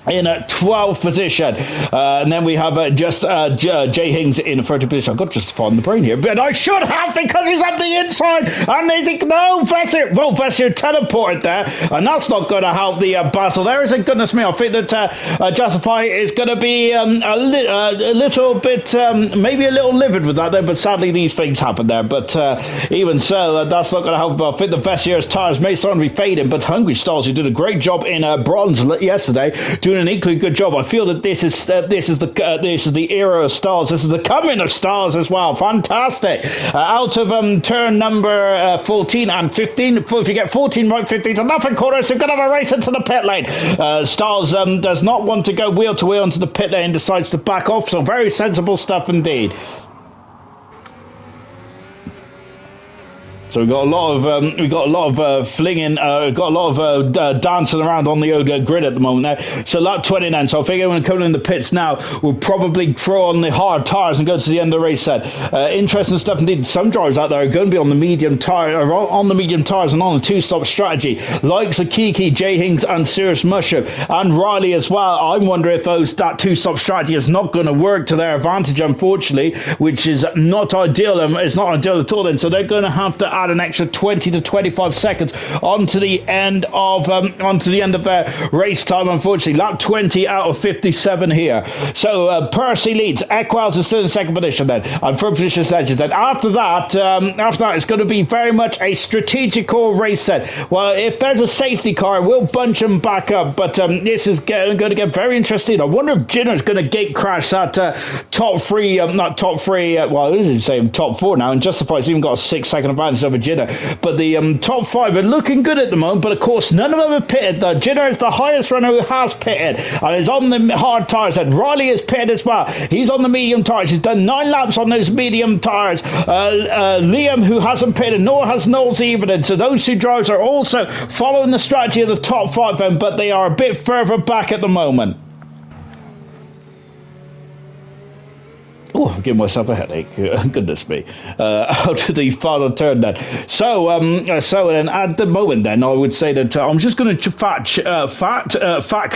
In a 12th position. And then we have Jay Hings in a 30th position. I've got to just find the brain here. But I should have, because he's at the inside. And Vessier. Well, Vessier teleported there. And that's not going to help the battle there, is it? Goodness me. I think that Justify is going to be a little bit, maybe a little livid with that there. But sadly, these things happen there. But even so, that's not going to help. I think the Vessier's tyres may start to be fading. But Hungry Stars, who did a great job in bronze yesterday, doing an equally good job. I feel that this is the era of Stars. This is the coming of Stars as well. Fantastic. Out of turn number 14 and 15. If you get 14 right, 15 to nothing corners, you're going to have a race into the pit lane. Stars does not want to go wheel to wheel into the pit lane, decides to back off. So very sensible stuff indeed. So we've got a lot of flinging, got a lot of dancing around on the grid at the moment there. So lap 20 then. So I think everyone coming in the pits now will probably throw on the hard tyres and go to the end of the race set. Interesting stuff indeed. Some drivers out there are going to be on the medium tire, on the medium tyres and on the two-stop strategy, like Sakiki, Jay Hings, and Cirrus Mushroom, and Riley as well. I'm wondering if that two-stop strategy is not going to work to their advantage, unfortunately, which is not ideal. It's not ideal at all. Then, so they're going to have to add an extra 20 to 25 seconds onto the end of their race time. Unfortunately, lap 20 out of 57 here. So Percy leads. Equals is still in second position then, and third position is Legends. Then after that, it's going to be very much a strategical race set. Well, if there's a safety car, we'll bunch them back up. But this is going to get very interesting. I wonder if Jinner's going to gate crash that top 3. Top 4 now, and Justify's even got a 6-second advantage over Jinner. But the top 5 are looking good at the moment, but of course none of them are pitted. Jinner is the highest runner who has pitted and is on the hard tyres, and Riley is pitted as well. He's on the medium tyres. He's done 9 laps on those medium tyres. Liam, who hasn't pitted, nor has Knowles even, and so those 2 drivers are also following the strategy of the top 5 then, but they are a bit further back at the moment. Oh, I'm giving myself a headache. Goodness me. Out to the final turn then. So then at the moment then, I would say that I'm just going to fact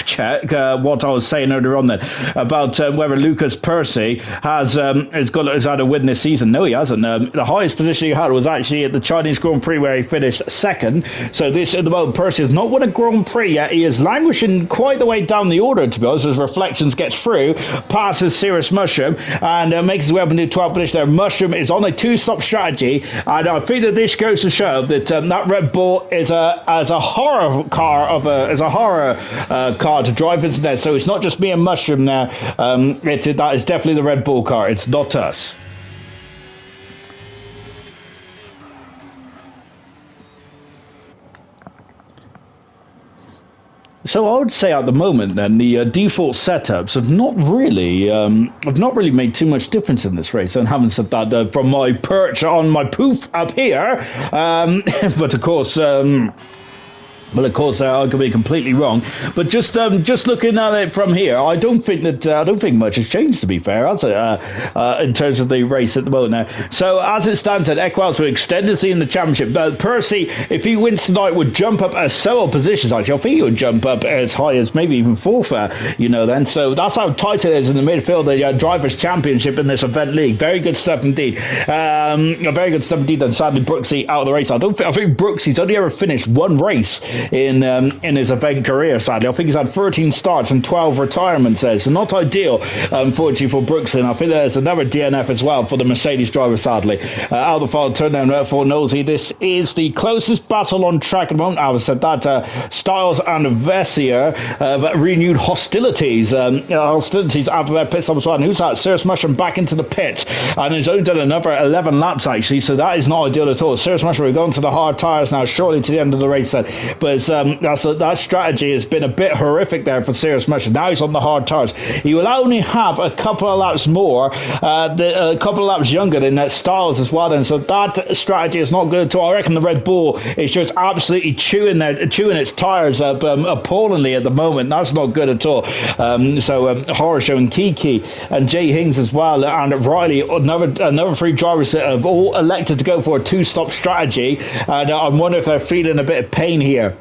check what I was saying earlier on then about whether Lucas Percy has had a win this season. No, he hasn't. The highest position he had was actually at the Chinese Grand Prix, where he finished second. So this at the moment, Percy has not won a Grand Prix yet. He is languishing quite the way down the order, to be honest, as Reflections gets through, passes Cirrus Mushroom, and makes his way up into 12th position there. Mushroom is on a 2-stop strategy, and I think that this goes to show that that Red Bull is a horror car to drive into there. So it's not just me and Mushroom there. That is definitely the Red Bull car. It's not us. So I would say at the moment then the default setups have not really made too much difference in this race. And having said that, from my perch on my poof up here, but of course Well, of course, I could be completely wrong, but just looking at it from here, I don't think much has changed. To be fair, in terms of the race at the moment now. So as it stands, at Equals will extend his lead in the championship. Percy, if he wins tonight, would jump up several positions. Actually, I think he would jump up as high as maybe even fourth. Then. So that's how tight it is in the midfield. The drivers' championship in this event league. Very good stuff indeed. Very good stuff indeed. And sadly, Brooksy out of the race. I think Brooksy's only ever finished one race in his event career, sadly. I think he's had 13 starts and 12 retirements there, so not ideal, unfortunately, for Brooks. And I think there's another DNF as well for the Mercedes driver, sadly. Out of the final turn down for Nosey. This is the closest battle on track at the moment. I would said that Styles and Vessier renewed hostilities. Hostilities after their pit stop as well. And who's that? Cirrus Mushroom back into the pit, and he's only done another 11 laps, actually, so that is not ideal at all. Cirrus Mushroom, we're going to the hard tyres now, shortly to the end of the race then. But that strategy has been a bit horrific there for Cirrus Mushroom. Now he's on the hard tyres. He will only have a couple of laps more, a couple of laps younger than Styles as well. And so that strategy is not good at all. I reckon the Red Bull is just absolutely chewing its tyres up appallingly at the moment. That's not good at all. Horror Show and Kiki and Jay Hings as well, and Riley, another three drivers that have all elected to go for a two-stop strategy. And I wonder if they're feeling a bit of pain here.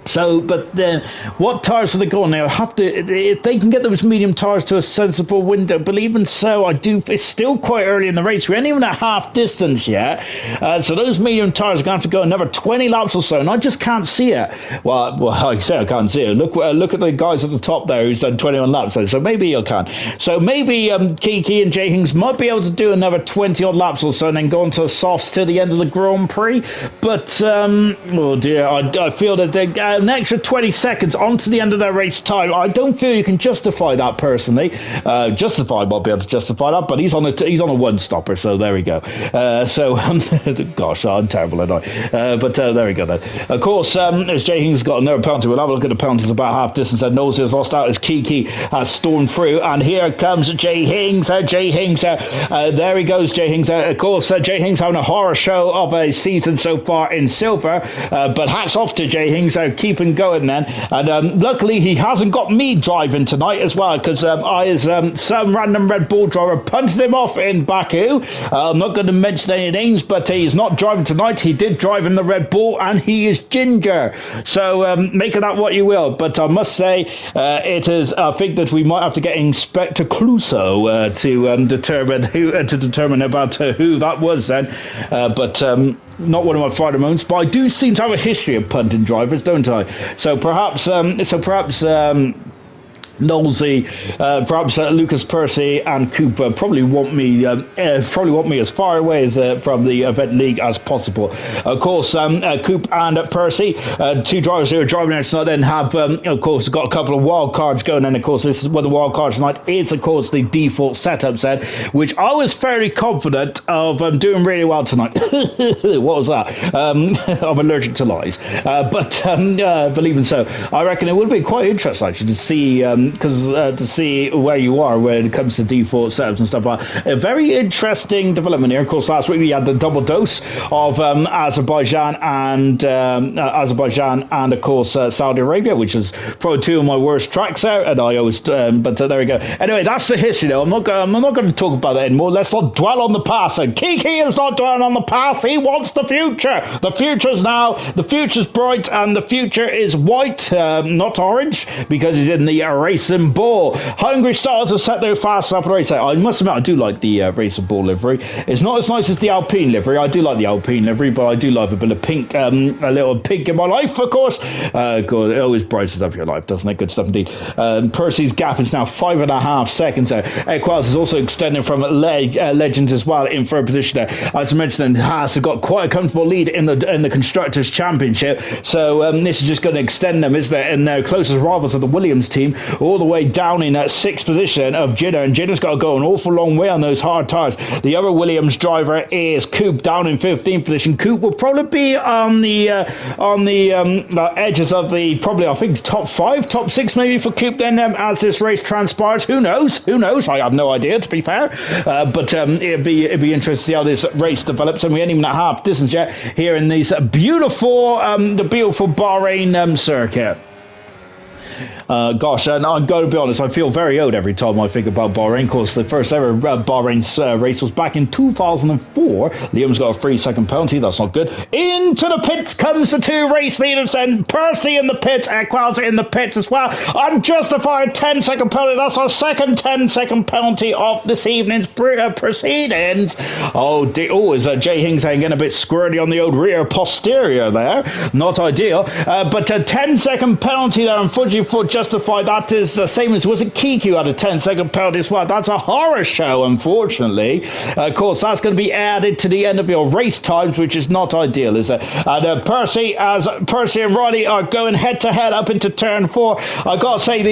So, but then, what tyres are they going? They'll have to, if they can get those medium tyres to a sensible window. But even so, it's still quite early in the race. We ain't even at half distance yet. So those medium tyres are going to have to go another 20 laps or so, and I just can't see it. Well, like I say, I can't see it. Look at the guys at the top there who's done 21 laps. So maybe you can. So maybe Kiki and Jay Hings might be able to do another 20 odd laps or so, and then go into the softs till the end of the Grand Prix. But oh dear, I feel that they. An extra 20 seconds onto the end of their race time. I don't feel you can justify that personally. Justify might be able to justify that, but he's on a one stopper, so there we go. Gosh, I'm terrible at I. But there we go then. Of course, as Jay Hings got another penalty, we'll have a look at the penalties about half distance. And Nosey has lost out as Kiki has stormed through, and here comes Jay Hings. There he goes, Jay Hings. Of course, Jay Hings having a horror show of a season so far in silver, but hats off to Jay Hings. Keeping going then, and luckily he hasn't got me driving tonight as well, because some random Red Bull driver punted him off in Baku. I'm not going to mention any names, but he's not driving tonight. He did drive in the Red Bull, and he is ginger, so make of that what you will. But I must say, I think that we might have to get Inspector Clouseau to determine about who that was then, but not one of my finer moments, but I do seem to have a history of punting drivers, don't I? So perhaps Knowlesy, perhaps Lucas Percy and Cooper probably want me as far away as from the event league as possible. Of course, Coop and Percy, two drivers who are driving there tonight, then have of course got a couple of wild cards going. And of course, this is one of the wild cards tonight is of course the default setup set, which I was fairly confident of doing really well tonight. What was that? I'm allergic to lies, but believing so, I reckon it would be quite interesting actually to see. To see where you are when it comes to default setups and stuff like that. A very interesting development here. Of course, last week we had the double dose of Azerbaijan and of course Saudi Arabia, which is probably two of my worst tracks out, and I always but there we go. Anyway, that's the history though. I'm not going to talk about that anymore. Let's not dwell on the past. And Kiki is not dwelling on the past. He wants the future. The future's now. The future's bright, and the future is white, not orange, because he's in the race and ball. Hungry Stars have set their fast up race. I must admit, I do like the race and ball livery. It's not as nice as the Alpine livery. I do like the Alpine livery, but I do like a bit of pink, a little pink in my life, of course. God, it always brightens up your life, doesn't it? Good stuff indeed. Percy's gap is now 5.5 seconds. Equals is also extending from Legends as well in third position there. As I mentioned, Haas have got quite a comfortable lead in the Constructors' Championship, so this is just going to extend them, isn't it? And their closest rivals are the Williams team, all the way down in that sixth position of Jenner, and Jenner's got to go an awful long way on those hard tyres. The other Williams driver is Coop down in 15th position. Coop will probably be on the edges of the, probably I think top 5, top 6 maybe for Coop then as this race transpires. Who knows? I have no idea, to be fair, but it'd be interesting to see how this race develops, and we ain't even at half distance yet here in these beautiful Bahrain circuit. Gosh, and I'm going to be honest, I feel very old every time I think about Bahrain. Of course, the first ever Bahrain race was back in 2004. Liam's got a 3-second penalty. That's not good. Into the pits comes the 2 race leaders, and Percy in the pits, Equals in the pits as well. Unjustified 10-second penalty. That's our second 10-second penalty of this evening's proceedings. Is Jay Hings getting a bit squirty on the old rear posterior there? Not ideal. But a 10-second penalty there, unfortunately, for justify. That is the same as, was it Kiki who had a 10-second penalty as well? That's a horror show, unfortunately. Of course, that's going to be added to the end of your race times, which is not ideal, is it? And Percy and Riley are going head-to-head up into turn 4. I got to say,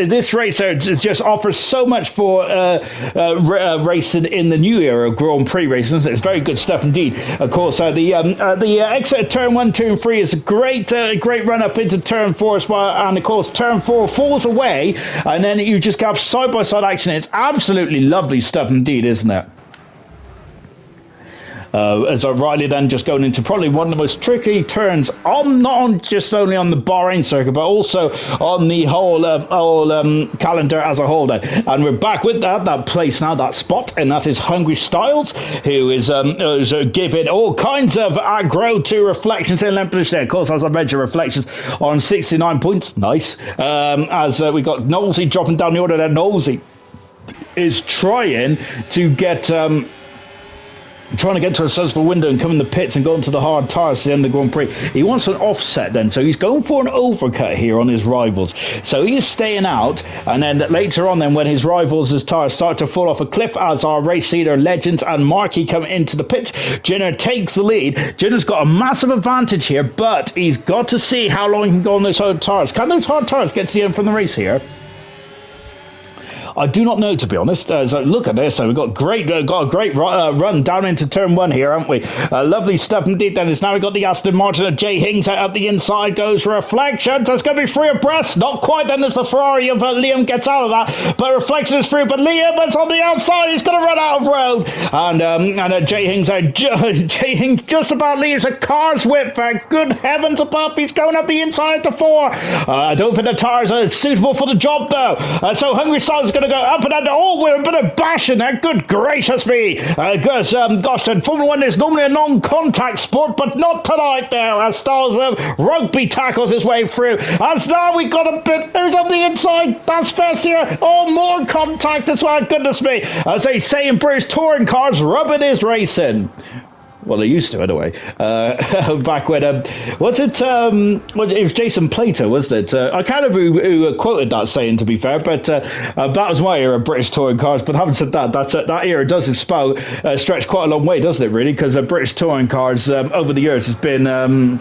this race just offers so much for racing in the new era of Grand Prix racing. It's very good stuff indeed. Of course, the exit of turn 1, 2, and 3 is a great run up into turn 4 as well, and of course turn 4 falls away, and then you just have side-by-side action. It's absolutely lovely stuff indeed, isn't it? So Riley then just going into probably one of the most tricky turns not just only on the Bahrain circuit, but also on the whole calendar as a whole then. And we're back with that place now, that spot, and that is Hungry Styles, who is giving all kinds of aggro to Reflections in length position. Of course, as I mentioned, Reflections on 69 points. Nice. As we got Knowlesy dropping down the order there. Knowlesy is trying to get to a sensible window and come in the pits and go into the hard tyres to the end of the Grand Prix. He wants an offset then, so he's going for an overcut here on his rivals. So he is staying out, and then later on then, when his rivals' tyres start to fall off a cliff, as our race leader Legends and Marky come into the pits, Jenner takes the lead. Jenner's got a massive advantage here, but he's got to see how long he can go on those hard tyres. Can those hard tyres get to the end from the race here? I do not know, to be honest. So look at this. So we've got a great run down into turn 1 here, haven't we? Lovely stuff indeed. Then it's now we've got the Aston Martin of Jay Hings out the inside. Goes Reflections. There's going to be 3 abreast. Not quite. Then there's the Ferrari of Liam gets out of that. But Reflections is through. But Liam is on the outside. He's going to run out of road. And Jay Hings Jay Hings just about leaves a car's whip. Good heavens above. He's going up the inside to 4. I don't think the tyres are suitable for the job, though. So Hungry Styles is going to go up and under. We're a bit of bashing there. Good gracious me. Gosh, Formula 1 is normally a non-contact sport, but not tonight there, as Styles rugby tackles his way through. As now we got a bit, who's on the inside? That's Fessier. More contact as well. Goodness me. As they say in British touring cars, rubbing is racing. Well, they used to, anyway. Back when, was it was Jason Plato, wasn't it? I can't remember who quoted that saying, to be fair, but that was my era of British touring cars. But having said that, that era does stretch quite a long way, doesn't it, really? Because British touring cars, over the years, has been...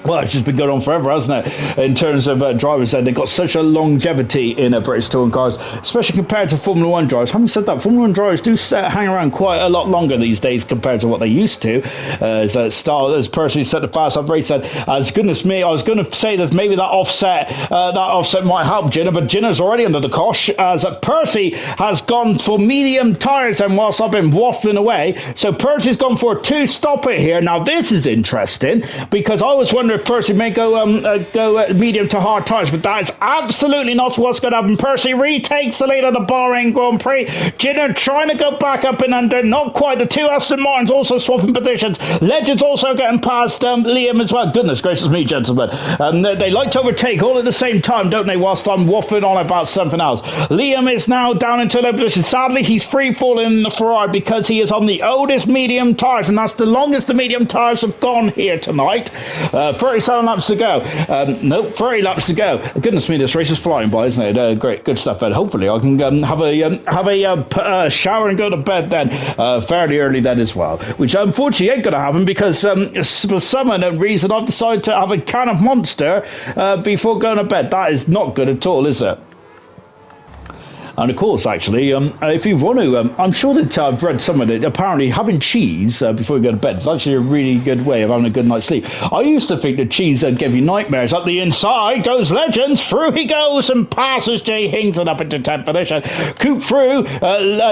well, it's just been going on forever, hasn't it? In terms of drivers, they've got such a longevity in British touring cars, especially compared to Formula 1 drivers. Having said that, Formula 1 drivers do hang around quite a lot longer these days compared to what they used to. As Percy said, the fast up race said, as goodness me, I was going to say that maybe that offset might help Jenner, but Jenner's already under the cosh, as Percy has gone for medium tyres, and whilst I've been waffling away, so Percy's gone for a 2-stopper here. Now this is interesting, because I was wondering if Percy may go medium to hard tyres, but that is absolutely not what's going to happen. Percy retakes the lead of the Bahrain Grand Prix. Jenner trying to go back up and under, not quite. The 2 Aston Martins also swapping positions. Legends also getting past Liam as well. Goodness gracious me, gentlemen. They like to overtake all at the same time, don't they, whilst I'm waffling on about something else. Liam is now down into low position. Sadly, he's free falling in the Ferrari because he is on the oldest medium tyres, and that's the longest the medium tyres have gone here tonight. 37 laps to go. 30 laps to go. Goodness me, this race is flying by, isn't it? Great, good stuff. And hopefully I can have a shower and go to bed then fairly early then as well. Which unfortunately ain't going to happen because for some reason I've decided to have a can of Monster before going to bed. That is not good at all, is it? And of course, actually, if you want to, I'm sure that I've read somewhere that apparently having cheese before you go to bed is actually a really good way of having a good night's sleep. I used to think that cheese gave you nightmares. Up the inside goes Legends. Through he goes and passes Jay Hings and up into 10th position. Coop through.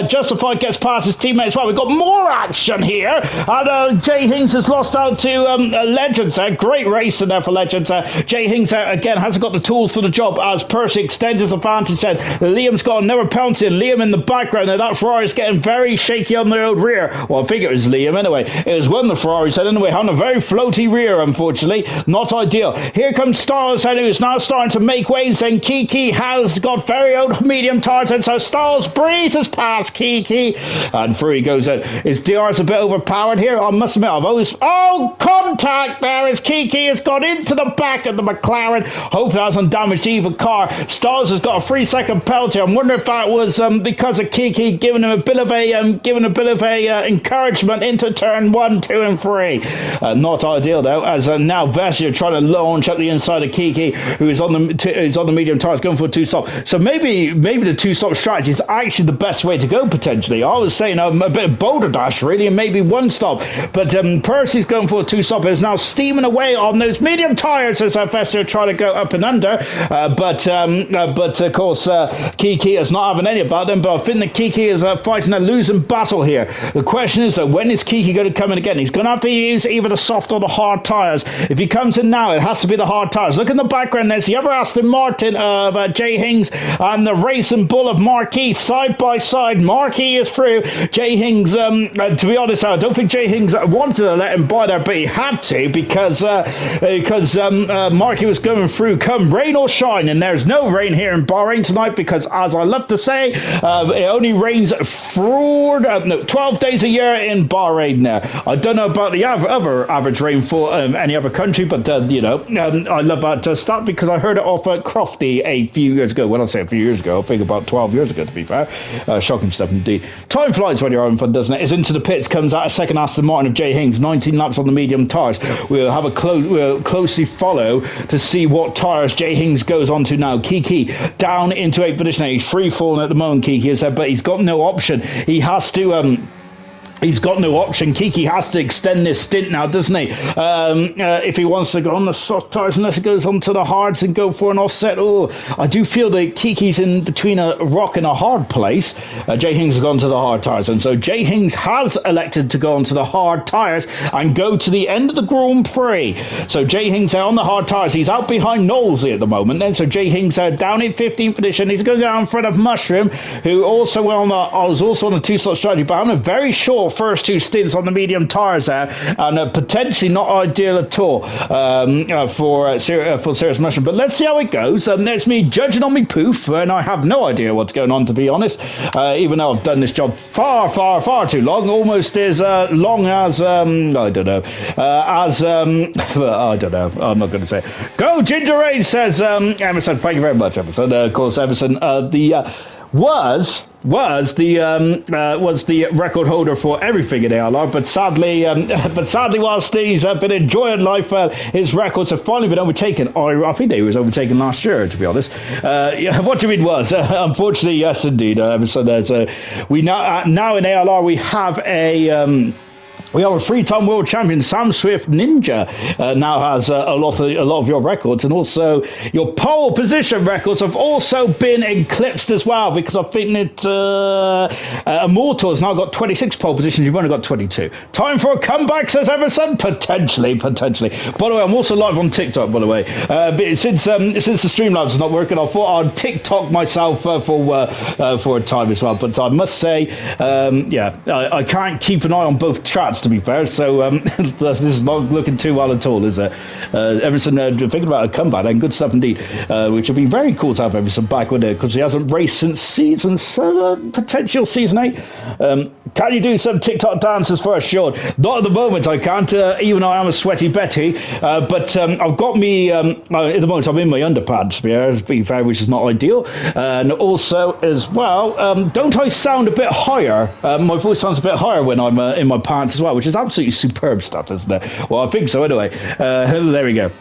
Justified gets past his teammates. Well, we've got more action here. And Jay Hings has lost out to Legends. Great race in there for Legends. Jay Hings, again, hasn't got the tools for the job as Percy extends his advantage. Liam's got another penalty, and Liam in the background. Now that Ferrari's getting very shaky on the old rear. Well, I think it was Liam anyway. It was one of the Ferraris anyway, having a very floaty rear, unfortunately. Not ideal. Here comes Styles, who's now starting to make waves, and Kiki has got very old medium tires, and so Styles breezes past Kiki, and through he goes. His DR's a bit overpowered here. I must admit, I've always... Oh, contact there as Kiki has gone into the back of the McLaren. Hopefully that hasn't damaged either car. Styles has got a 3-second penalty. I'm wondering if that was because of Kiki giving him a bit of a encouragement into turn 1, 2 and 3. Not ideal though, as now Vessia trying to launch up the inside of Kiki, who is on the medium tires, going for a 2-stop. So maybe the 2-stop strategy is actually the best way to go potentially. I was saying a bit of boulder dash really, and maybe 1 stop, but Percy's going for a 2-stop. Is now steaming away on those medium tires as Vessia trying to go up and under, but of course Kiki is not having any about them. But I think that Kiki is fighting a losing battle here. The question is when is Kiki going to come in again? He's going to have to use either the soft or the hard tires. If he comes in now, it has to be the hard tires. Look in the background, there's the other Aston Martin of Jay Hings and the Racing Bull of Marquis side by side. Marquis is through. Jay Hings, to be honest, I don't think Jay Hings wanted to let him by there, but he had to because Marquis was going through come rain or shine, and there's no rain here in Bahrain tonight because, as I love to say, it only rains 12 days a year in Bahrain now. I don't know about the other average rainfall in any other country, but I love that stat because I heard it off Crofty a few years ago. When I say a few years ago, I think about 12 years ago, to be fair. Shocking stuff indeed. Time flies when you're having fun, doesn't it? Is into the pits, comes out a second Aston Martin of Jay Hings, 19 laps on the medium tyres. We'll closely follow to see what tyres Jay Hings goes on to now. Kiki down into 8th position. He's free falling at the moment, Kiki is there, but he's got no option. He has to He's got no option. Kiki has to extend this stint now, doesn't he? If he wants to go on the soft tyres, unless he goes onto the hards and go for an offset. Oh, I do feel that Kiki's in between a rock and a hard place. Jay Hings has gone to the hard tyres, and so Jay Hings has elected to go onto the hard tyres and go to the end of the Grand Prix. So Jay Hings on the hard tyres. He's out behind Knowlesley at the moment. Then so Jay Hings down in 15th position. He's going down in front of Mushroom, who also was also on the 2-slot strategy, but having a very short first 2 stints on the medium tyres there, and potentially not ideal at all for Serious Mushroom. But let's see how it goes. There's me judging on me poof, and I have no idea what's going on, to be honest, even though I've done this job far too long, almost as long as I don't know, I don't know, I'm not going to say it. Go Ginger Rain, says Emerson. Thank you very much, Emerson. Of course, Emerson was the record holder for everything in ALR, but sadly whilst he's been enjoying life, his records have finally been overtaken. I think he was overtaken last year, to be honest. What do you mean was? Unfortunately, yes, indeed. So there's we now in ALR we have a 3-time world champion. Sam Swift Ninja now has a lot of your records, and also your pole position records have also been eclipsed as well, because I think that Immortal has now got 26 pole positions. You've only got 22. Time for a comeback, says Everson. Potentially. By the way, I'm also live on TikTok. By the way, but since the Streamlabs is not working, I thought I'd TikTok myself for a time as well. But I must say, I can't keep an eye on both chats, to be fair, so this is not looking too well at all, is it? Everson thinking about a comeback, and good stuff indeed, which would be very cool to have Everson back with it, because he hasn't raced since season 7, potential season 8. Can you do some TikTok dances for us, Sean? Not at the moment, I can't, even though I am a sweaty Betty, but I've got me, at the moment I'm in my underpants, to be fair, which is not ideal, and also as well, don't I sound a bit higher? My voice sounds a bit higher when I'm in my pants as well, which is absolutely superb stuff, isn't it? Well, I think so anyway. There we go.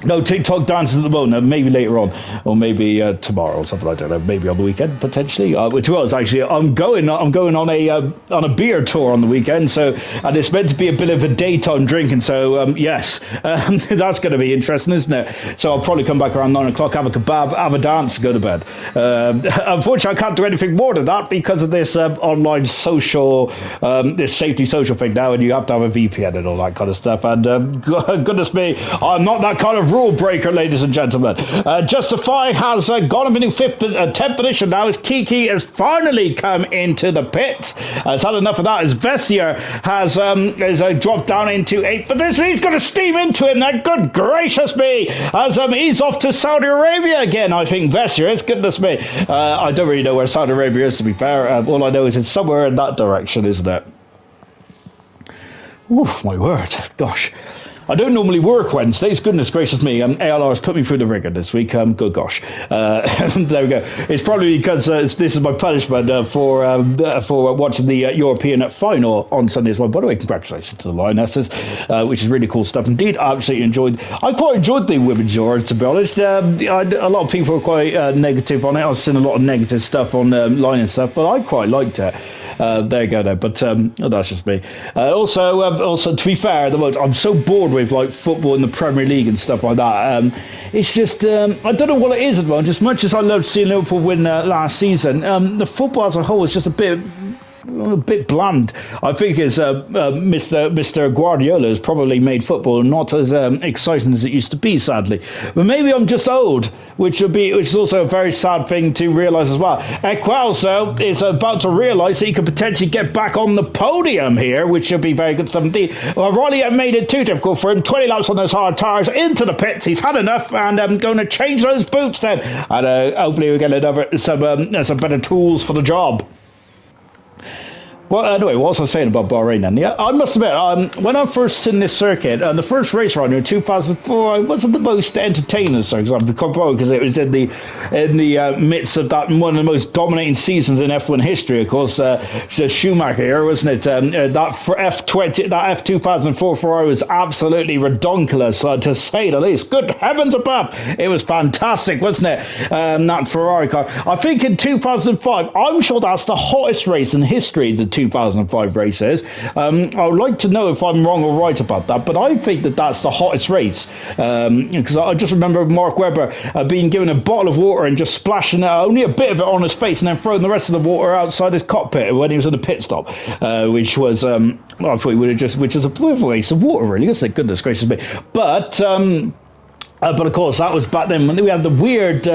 No, TikTok dances at the moment. Maybe later on, or maybe tomorrow or something. I don't know. Maybe on the weekend potentially. Which was actually I'm going on a beer tour on the weekend. So and it's meant to be a bit of a daytime drinking. So yes, that's going to be interesting, isn't it? So I'll probably come back around 9 o'clock, have a kebab, have a dance, go to bed. Unfortunately, I can't do anything more than that because of this online social, this safety social thing now, and you have to have a VPN and all that kind of stuff. And goodness me, I'm not that kind of rule breaker, ladies and gentlemen. Justify has gone up into 10th position now as Kiki has finally come into the pits. Has had enough of that as Vessier has dropped down into 8th position. He's going to steam into him then. Good gracious me. As he's off to Saudi Arabia again, I think Vessier is. Goodness me. I don't really know where Saudi Arabia is, to be fair. All I know is it's somewhere in that direction, isn't it? Ooh, my word. Gosh. I don't normally work Wednesdays. Goodness gracious me. ALR has put me through the ringer this week. Good gosh. There we go. It's probably because this is my punishment for watching the European final on Sunday as well. By the way, congratulations to the Lionesses, which is really cool stuff indeed. I quite enjoyed the women's Euros, to be honest. A lot of people were quite negative on it. I've seen a lot of negative stuff on line and stuff, but I quite liked it. There you go, there. But that's just me. Also, to be fair, at the moment, I'm so bored with like football in the Premier League and stuff like that. It's just I don't know what it is at the moment. As much as I loved seeing Liverpool win last season, the football as a whole is just a bit bland. I think it's Mr. Guardiola has probably made football not as exciting as it used to be, sadly. But maybe I'm just old, which is also a very sad thing to realise as well. Equalso is about to realise that he could potentially get back on the podium here, which should be very good stuff indeed. Well, Riley made it too difficult for him. 20 laps on those hard tyres into the pits. He's had enough, and I'm going to change those boots then. And hopefully we'll get some better tools for the job. Well, anyway, what was I saying about Bahrain then? Yeah, I must admit, when I first seen this circuit, the first race around here in 2004, it wasn't the most entertaining circuit, because it was in the midst of that one of the most dominating seasons in F1 history, of course, the Schumacher era, wasn't it? That F2004 Ferrari was absolutely redonkulous, to say the least. Good heavens above, it was fantastic, wasn't it? That Ferrari car. I think in 2005, I'm sure that's the hottest race in history, the 2005 races. I would like to know if I'm wrong or right about that, but I think that that's the hottest race, because I just remember Mark Webber being given a bottle of water and just splashing only a bit of it on his face and then throwing the rest of the water outside his cockpit when he was in a pit stop, which was I thought he would have just, which is a waste of water, really, isn't it? Goodness gracious me. But of course, that was back then when we had the weird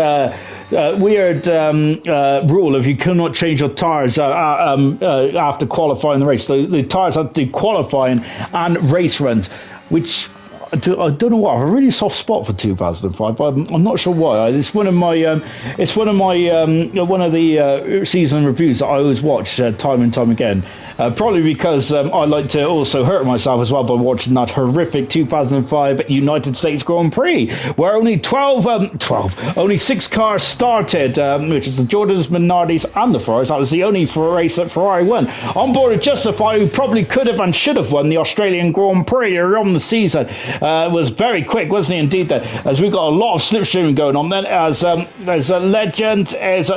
rule of you cannot change your tyres after qualifying the race. The tyres have to do qualifying and race runs, which I don't know why. I have a really soft spot for 2005, but I'm not sure why. It's one of the season reviews that I always watch time and time again. Probably because I like to also hurt myself as well by watching that horrific 2005 United States Grand Prix, where only 6 cars started, which is the Jordans, Minardis, and the Ferraris. That was the only race that Ferrari won. On board with Justify, who probably could have and should have won the Australian Grand Prix earlier on the season, was very quick, wasn't he? Indeed, as we got a lot of slipstreaming going on. Then, as a legend, that's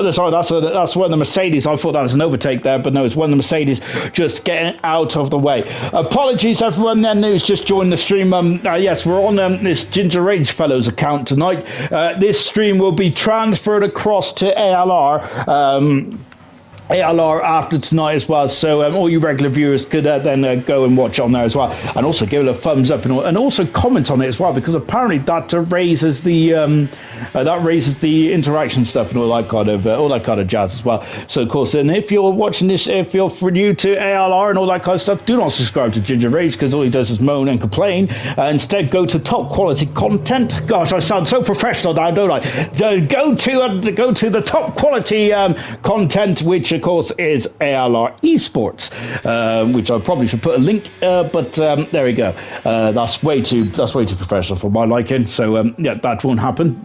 one of the Mercedes. I thought that was an overtake there, but no, it's one of the Mercedes just getting out of the way. Apologies everyone then who's just joined the stream. Yes, we're on this Ginger Rage Fellows account tonight. This stream will be transferred across to ALR after tonight as well, so all you regular viewers could then go and watch on there as well, and also give it a thumbs up and also comment on it as well, because apparently that raises the interaction stuff and all that kind of jazz as well. So of course, then if you're watching this, if you're new to ALR and all that kind of stuff, do not subscribe to Ginger Rage, because all he does is moan and complain. Instead, go to top quality content. Gosh, I sound so professional now, don't I? Go to the top quality content, which of course is ALR Esports, which I probably should put a link, but there we go. That's way too professional for my liking, so yeah, that won't happen.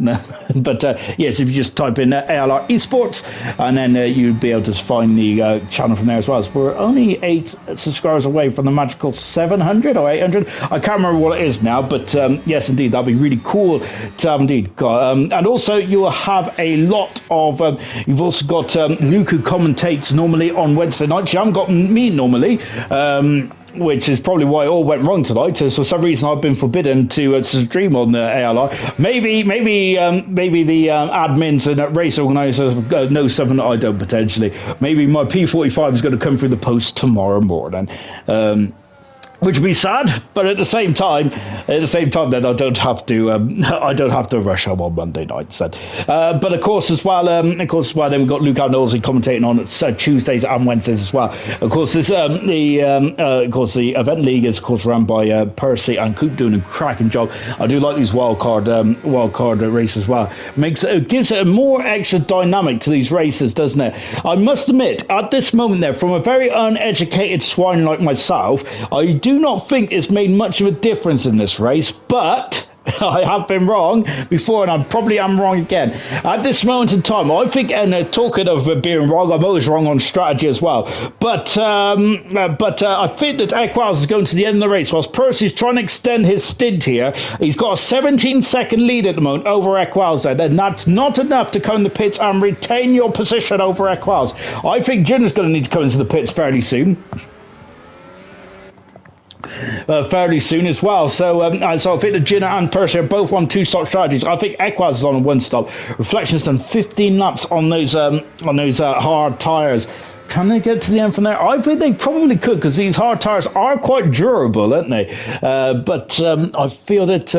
But yes, if you just type in ALR Esports, and then you'd be able to find the channel from there as well. So we're only 8 subscribers away from the magical 700 or 800. I can't remember what it is now, but yes, indeed, that'd be really cool to have indeed. And also, you will have a lot of. You've also got Luke, who commentates normally on Wednesday nights. You haven't got me normally. Which is probably why it all went wrong tonight. So for some reason, I've been forbidden to stream on the ALR. Maybe the admins and race organisers know something that I don't potentially. Maybe my P45 is going to come through the post tomorrow morning. Which would be sad, but at the same time, then I don't have to rush home on Monday nights. Then, but of course as well, then we've got Luke Knowles commentating on Tuesdays and Wednesdays as well. Of course, the event league is of course run by Percy and Coop, doing a cracking job. I do like these wildcard races as well. Gives it a more extra dynamic to these races, doesn't it? I must admit, at this moment there, from a very uneducated swine like myself, I do not think it's made much of a difference in this race, but I have been wrong before, and I probably am wrong again. At this moment in time, I think, and talking of being wrong, I'm always wrong on strategy as well. But I think that Equals is going to the end of the race, whilst Percy's trying to extend his stint here. He's got a 17-second lead at the moment over Equals, and that's not enough to come in the pits and retain your position over Equals. I think Junior's going to need to come into the pits fairly soon. Fairly soon as well. So I think that Jinna and Percy are both on 2-stop strategies. I think Equaz is on a 1-stop. Reflection's done 15 laps on those hard tyres. Can they get to the end from there? I think they probably could, because these hard tyres are quite durable, aren't they? But I feel that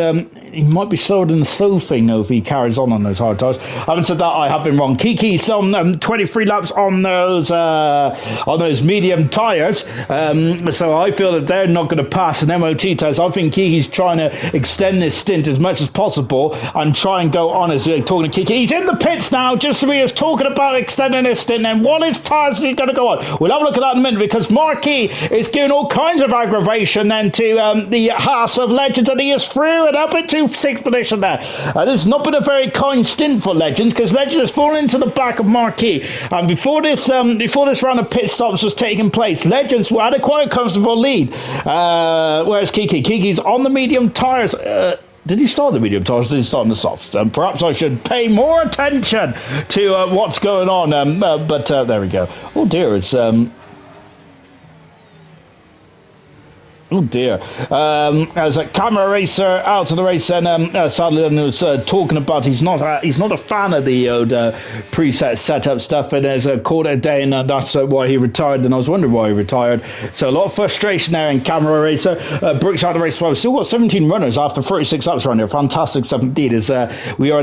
he might be slower than the slow thing, though, if he carries on those hard tyres. Having said that, I have been wrong. Kiki's on 23 laps on those medium tyres. So I feel that they're not going to pass an MOT test. I think Kiki's trying to extend this stint as much as possible and try and go on as talking to Kiki. He's in the pits now, just so he is talking about extending his stint. And what is tyres he going to go on? We'll have a look at that in a minute, because Marquis is giving all kinds of aggravation then to the House of Legends, and he is through and up into 6th position there. This has not been a very kind stint for Legends, because Legends has fallen into the back of Marquis. And before this round of pit stops was taking place, Legends had a quite comfortable lead. Whereas Kiki's on the medium tyres. Did he start the medium tyres? Did he start on the softs? Perhaps I should pay more attention to what's going on. But there we go. Oh dear, it's oh dear. As a camera racer out of the race, and sadly was talking about he's not a fan of the old preset setup stuff, and has called it a day, and that's why he retired. And I was wondering why he retired. So a lot of frustration there in camera racer. Brooks out of the race. Well, still got 17 runners after 36 laps around here. Fantastic stuff indeed. We are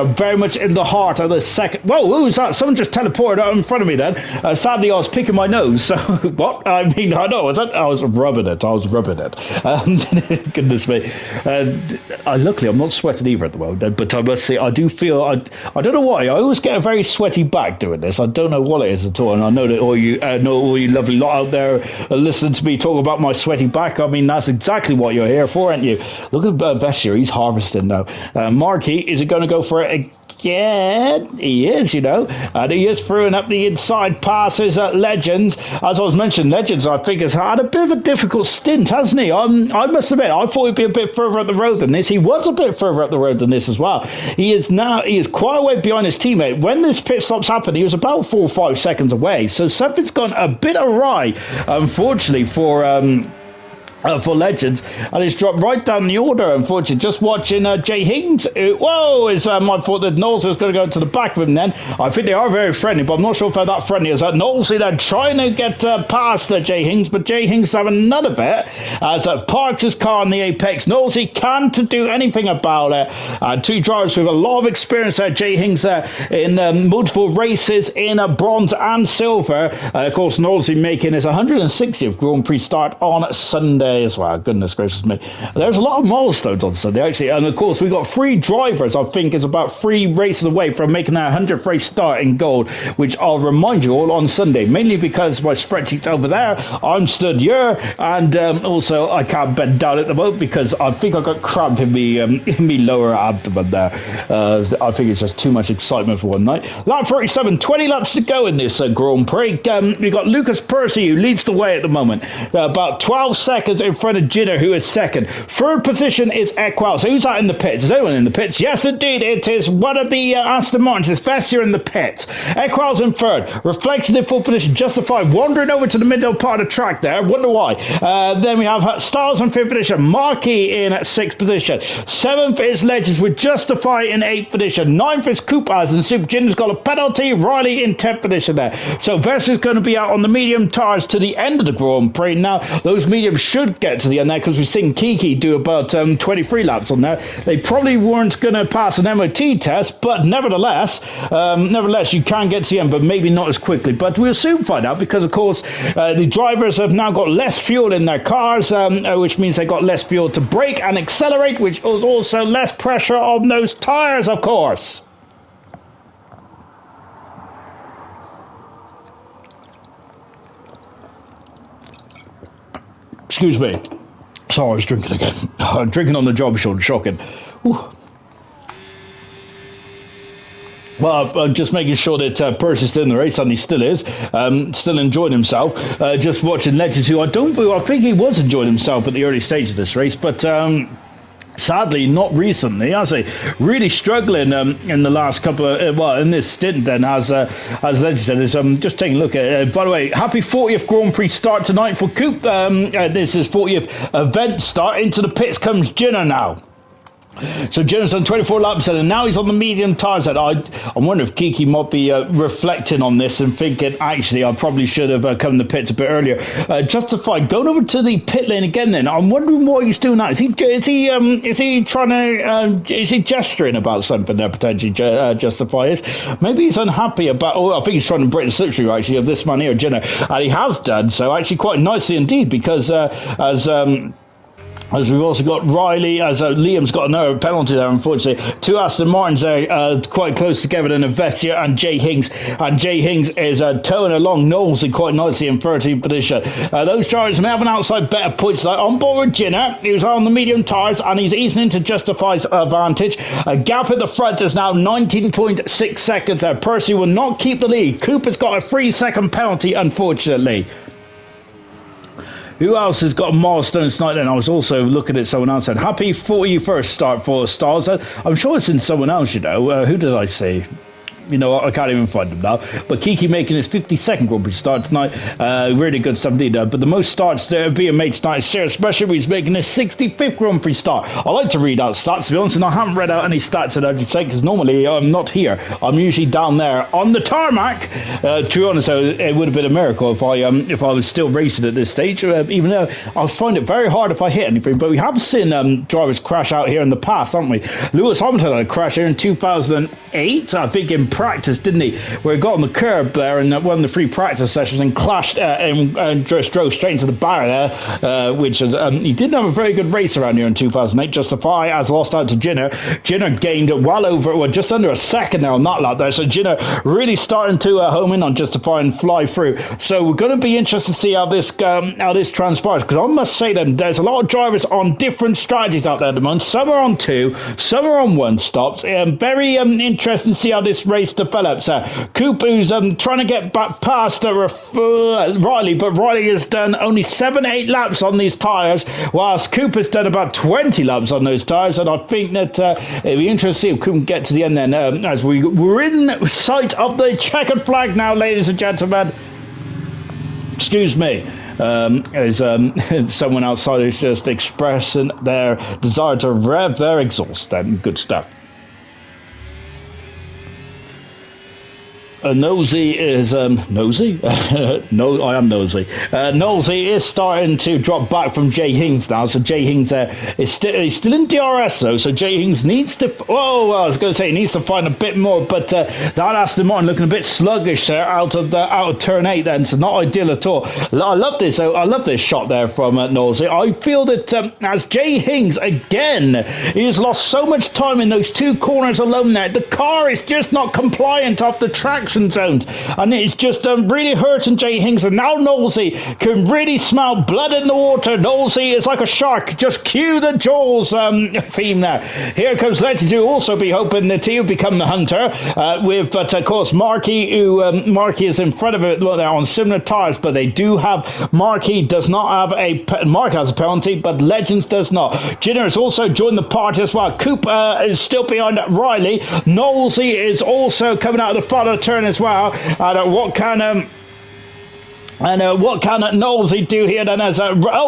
very much in the heart of the second. Whoa, who was that? Someone just teleported out in front of me then. Sadly, I was picking my nose. So what? I mean, I know. I was rubbing it. Goodness me. Luckily, I'm not sweating either at the moment, but I must say, I do feel, I don't know why, I always get a very sweaty back doing this. I don't know what it is at all, and I know that all you lovely lot out there listening to me talk about my sweaty back. I mean, that's exactly what you're here for, aren't you? Look at Vessia, he's harvesting now. Marky, is it going to go for it? Yeah, he is, and he is throwing up the inside passes at Legends. As I was mentioning, Legends, I think, has had a bit of a difficult stint, hasn't he? I must admit, I thought he'd be a bit further up the road than this. He was a bit further up the road than this as well. He is quite a way behind his teammate. When this pit stops happened, he was about 4 or 5 seconds away. So something's gone a bit awry, unfortunately, for Legends, and it's dropped right down the order, unfortunately. Just watching Jay Higgins. It's my fault that Knowles is going to go to the back of him then. I think they are very friendly, but I'm not sure if they're that friendly as that. Knowles they're trying to get past Jay Higgins, but Jay Higgins having none of it as parks his car on the apex. Knowles, he can't do anything about it. 2 drivers with a lot of experience there. Jay Higgins in multiple races in bronze and silver. Of course, Knowles making his 160th Grand Prix start on Sunday. Sunday as well. Goodness gracious me. There's a lot of milestones on Sunday, actually. And, of course, we got 3 drivers, I think it's about 3 races away from making our 100th race start in gold, which I'll remind you all on Sunday, mainly because my spreadsheet's over there. I'm stood here, and also I can't bend down at the moment because I think I got cramp in me lower abdomen there. I think it's just too much excitement for one night. Lap 37, 20 laps to go in this Grand Prix. We got Lucas Percy, who leads the way at the moment, about 12 seconds in front of Jenner, who is second. Third position is Equal. So who's that in the pits? Is anyone in the pits? Yes, indeed, it is one of the Aston Martins, especially in the pits. Equal's in third. Reflection in fourth position. Justified wandering over to the middle part of the track there. Wonder why. Then we have Styles in fifth position. Marquis in sixth position. Seventh is Legends with Justify in eighth position. Ninth is Coopers, and Super Jim's got a penalty. Riley in 10th position there. So Vesser's going to be out on the medium tyres to the end of the Grand Prix. Now, those mediums should get to the end there because we've seen Kiki do about 23 laps on there. They probably weren't going to pass an MOT test, but nevertheless, you can get to the end, but maybe not as quickly. But we'll soon find out because, of course, the drivers have now got less fuel in their cars, which means they got less fuel to brake and accelerate, which is also less pressure on those tyres, of course. Excuse me. Sorry, I was drinking again. I'm drinking on the job, Sean. Shocking. Whew. Well, I'm just making sure that Percy's still in the race, and he still is. Still enjoying himself. Just watching Legends, who I think he was enjoying himself at the early stage of this race, but sadly, not recently, has he? Really struggling in the last couple of, in this stint then, as Legend said. Is, just taking a look at by the way, happy 40th Grand Prix start tonight for Coop. This is 40th event start. Into the pits comes Jenner now. So Jenner's done 24 laps and now he's on the medium tyres. I'm wondering if Kiki might be reflecting on this and thinking, actually, I probably should have come in the pits a bit earlier. Justified going over to the pit lane again. Then I'm wondering why he's doing that. Is he trying to? Is he gesturing about something there potentially? Justify is. Maybe he's unhappy about. Oh, I think he's trying to break the slipstream actually of this man here, Jenner, and he has done so actually quite nicely indeed because as we've also got Riley, as Liam's got another penalty there, unfortunately. 2 Aston Martins there, quite close together in Vestia and Jay Hings. And Jay Hings is towing along Knowlesy quite nicely in 13th position. Those drivers may have an outside better points there. On board with Jenner, he was on the medium tyres and he's easing into Justify's advantage. A gap at the front is now 19.6 seconds there. Percy will not keep the lead. Cooper's got a 3-second penalty, unfortunately. Who else has got a milestone tonight then? I was also looking at someone else said, happy 41st start for Stars. I'm sure it's in someone else, you know. Who did I see? You know, I can't even find them now. But Kiki making his 52nd Grand Prix start tonight. Really good stuff indeed. But the most starts that are being made tonight is Sarah Special. He's making his 65th Grand Prix start. I like to read out stats, to be honest, and I haven't read out any stats at 100% because normally I'm not here. I'm usually down there on the tarmac. To be honest, it would have been a miracle if I was still racing at this stage. Even though I find it very hard if I hit anything. But we have seen drivers crash out here in the past, haven't we? Lewis Hamilton had a crash here in 2008, I think, in practice, didn't he? Where he got on the curb there in one of the free practice sessions and clashed and just drove straight into the barrier there, which is he didn't have a very good race around here in 2008. Justify has lost out to Jenner. Jenner gained just under a second there on that lap there. So Jenner really starting to home in on Justify and fly through. So we're going to be interested to see how this transpires, because I must say that there's a lot of drivers on different strategies out there at the moment. Some are on 2, some are on 1 stops. Very interesting to see how this race develops. Coop, who's trying to get back past Riley, but Riley has done only 7-8 laps on these tyres, whilst Coop has done about 20 laps on those tyres, and I think that it'll be interesting if Coop can get to the end then, as we're in sight of the checkered flag now, ladies and gentlemen. Excuse me. As someone outside is just expressing their desire to rev their exhaust. Good stuff. Nosy is nosy. No, I am nosy. Nosy is starting to drop back from Jay Hings now. So Jay Hings is still in DRS though. So Jay Hings needs to. Oh, well, I was going to say he needs to find a bit more, but that Aston Martin looking a bit sluggish there out of turn 8. Then, so not ideal at all. I love this. I love this shot there from Nosy. I feel that as Jay Hings again, he has lost so much time in those 2 corners alone. There, the car is just not compliant off the traction zones, and it's just really hurting Jay Hings. And now Nosy can really smell blood in the water. Nosy is like a shark. Just cue the Jaws theme there. Here comes Legend, who also be hoping that he'll become the hunter. But of course Markey, who Markey is in front of it. Well, they're on similar tires, but they do have Markey does not have Mark has a penalty, but Legends does not. Jenner has also joined the party as well. Cooper is still behind Riley. Knowlesy is also coming out of the final turn as well. And what can Knowlesy do here then? As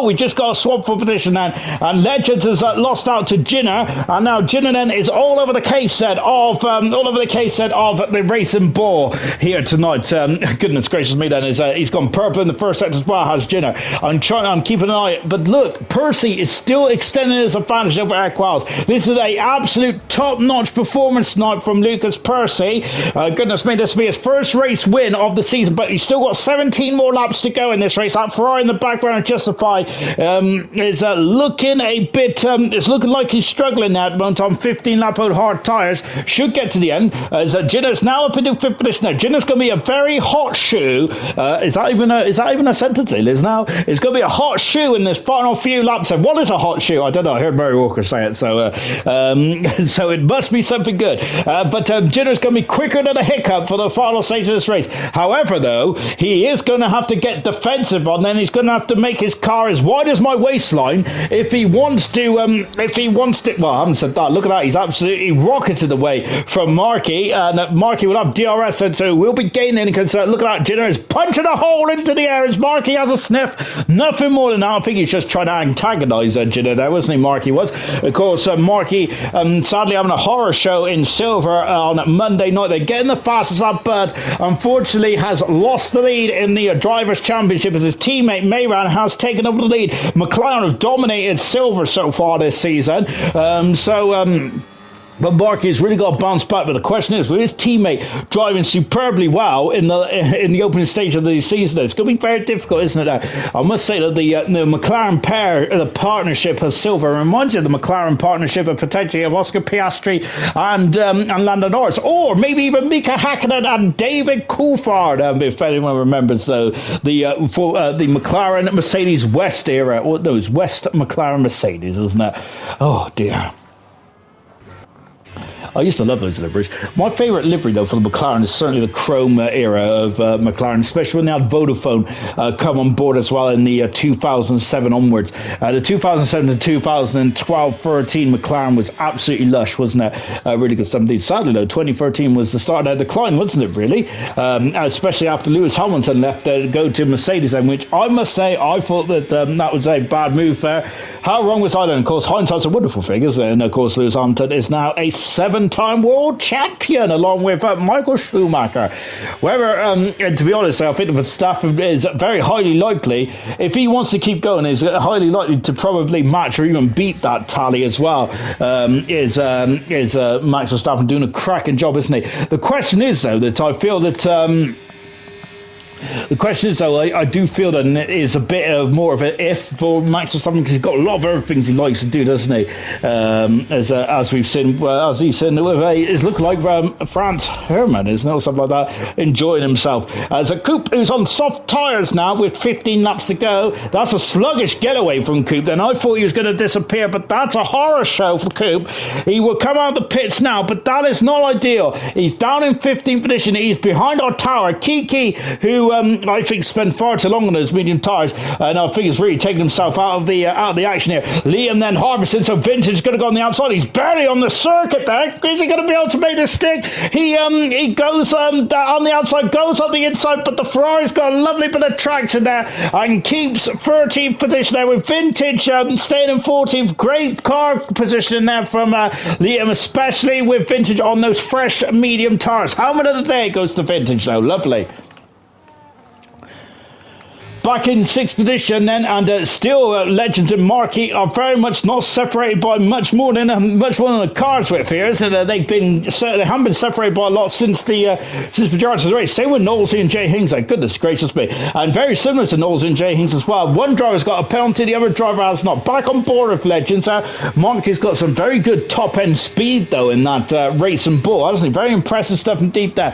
we just got a swap for position then, and Legends has lost out to Jinner, and now Jinner then is all over the case set of the racing ball here tonight. Goodness gracious me, then he's gone purple in the first set as well, has Jinner. I'm keeping an eye, but look, Percy is still extending his advantage over Eric Wiles. This is a absolute top-notch performance tonight from Lucas Percy. Goodness me, this will be his first race win of the season, but he's still got 17 more laps to go in this race. That Ferrari in the background, Justify, is looking a bit. It's looking like he's struggling now at the moment on 15-lap old hard tyres. Should get to the end. Jinner's now up into 5th position. Now Jinner's going to be a very hot shoe. Is that even a sentence? It is now. It's going to be a hot shoe in this final few laps. And what is a hot shoe? I don't know. I heard Murray Walker say it, so it must be something good. But Jinner's going to be quicker than a hiccup for the final stage of this race. However, though, he is going to have to get defensive on, then he's going to have to make his car as wide as my waistline if he wants to well, I haven't said that. Look at that, he's absolutely rocketed away from Markey, and Markey will have DRS, and so we'll be gaining because look at that, Jinner is punching a hole into the air as Markey has a sniff. Nothing more than that. I think he's just trying to antagonise Jinner there, wasn't he? Markey was, of course. Markey sadly having a horror show in silver on Monday night. They're getting the fastest lap, but unfortunately has lost the lead in the Drivers' Championship as his teammate Mayran has taken over the lead. McLaren have dominated silver so far this season. But Markey's really got to bounce back. But the question is, with his teammate driving superbly well in the opening stage of the season, it's going to be very difficult, isn't it? I must say that the McLaren pair, the partnership of silver, reminds you of the McLaren partnership of potentially of Oscar Piastri and Lando Norris, or maybe even Mika Hakkinen and David Coulthard, if anyone remembers the McLaren Mercedes West era. Well, no, it's West McLaren Mercedes, isn't it? Oh dear. I used to love those liveries. My favourite livery, though, for the McLaren is certainly the chrome era of McLaren, especially when they had Vodafone come on board as well in the 2007 onwards. The 2007 to 2012-13 McLaren was absolutely lush, wasn't it? Really good stuff indeed. Sadly, though, 2013 was the start of their decline, wasn't it, really? Especially after Lewis Hamilton left to go to Mercedes, which I must say, I thought that that was a bad move there. How wrong was I then? Of course, hindsight's a wonderful thing, isn't it? And of course, Lewis Hamilton is now a 7-time world champion, along with Michael Schumacher. However, to be honest, I think Verstappen is very highly likely, if he wants to keep going, is highly likely to probably match or even beat that tally as well. Is Max Verstappen doing a cracking job, isn't he? The question is, though, that I feel that... The question is, though, I do feel that it is a bit of more of an if for Max Verstappen because he's got a lot of other things he likes to do, doesn't he? As we've seen, as he's seen, it's looking like Franz Hermann, isn't it, or something like that, enjoying himself. As a Coupe who's on soft tyres now with 15 laps to go. That's a sluggish getaway from Coupe. Then I thought he was going to disappear, but that's a horror show for Coupe. He will come out of the pits now, but that is not ideal. He's down in 15th position. He's behind our tower. Kiki, who I think, spent far too long on those medium tyres, and I think he's really taken himself out of the action here. Liam then harvesting, so Vintage is going to go on the outside. He's barely on the circuit there. Is he going to be able to make this stick? He goes on the outside, goes on the inside, but the Ferrari's got a lovely bit of traction there and keeps 13th position there with Vintage staying in 14th. Great car positioning there from Liam, especially with Vintage on those fresh medium tyres. Helmet of the day goes to Vintage though. Lovely. Back in 6th position then, and still Legends and Marquis are very much not separated by much more than the cars with here. So they haven't been separated by a lot since the majority of the race. Same with Knowlesy and Jay Hings. Like, goodness gracious me, and very similar to Knowlesy and Jay Hings as well. One driver's got a penalty, the other driver has not. Back on board with Legends. Marquis got some very good top end speed though in that race and bull, hasn't he? Very impressive stuff indeed there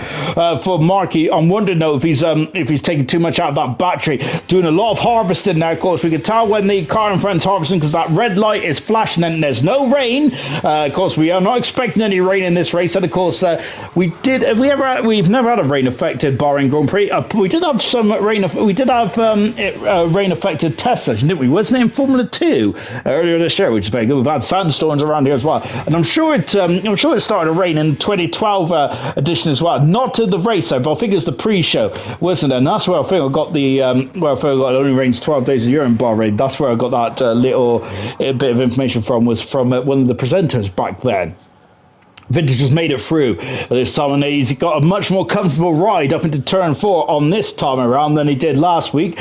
for Marquis. I'm wondering though if he's taking too much out of that battery. Doing a lot of harvesting now, of course. We can tell when the car in front's harvesting because that red light is flashing and there's no rain. Of course, we are not expecting any rain in this race. And of course, we've never had a rain affected Bahrain Grand Prix. We did have some rain. We did have rain affected test session, didn't we? Wasn't it in Formula 2 earlier this year, which is very good. We've had sandstorms around here as well, and I'm sure it started to rain in 2012 edition as well. Not to the race though, but I think it's the pre-show, wasn't it? And that's where I think I got the it only rains 12 days a year in Bahrain. That's where I got that little bit of information from, was from one of the presenters back then. Vintage has made it through this time, and he's got a much more comfortable ride up into turn 4 on this time around than he did last lap,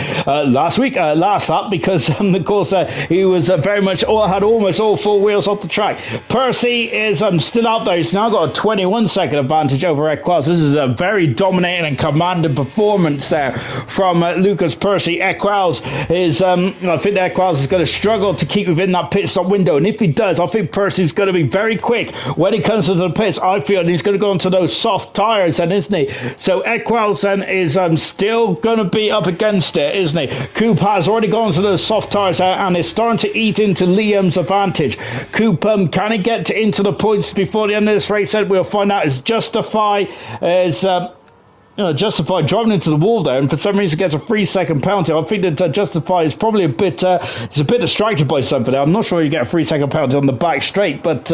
because of course he was very much had almost all 4 wheels off the track. Percy is still out there. He's now got a 21-second advantage over Equals. This is a very dominating and commanding performance there from Lucas Percy. Equals is I think Equals is going to struggle to keep within that pit stop window, and if he does, I think Percy's going to be very quick when he comes to the pits. I feel he's going to go onto those soft tyres then, isn't he? So Equals then is still going to be up against it, isn't he? Coop has already gone to those soft tyres and is starting to eat into Liam's advantage. Coop, can he get into the points before the end of this race? We'll find out. Is Justify Justify driving into the wall there, and for some reason gets a 3-second penalty. I think that Justify is probably a bit distracted by something. I'm not sure you get a 3-second penalty on the back straight, but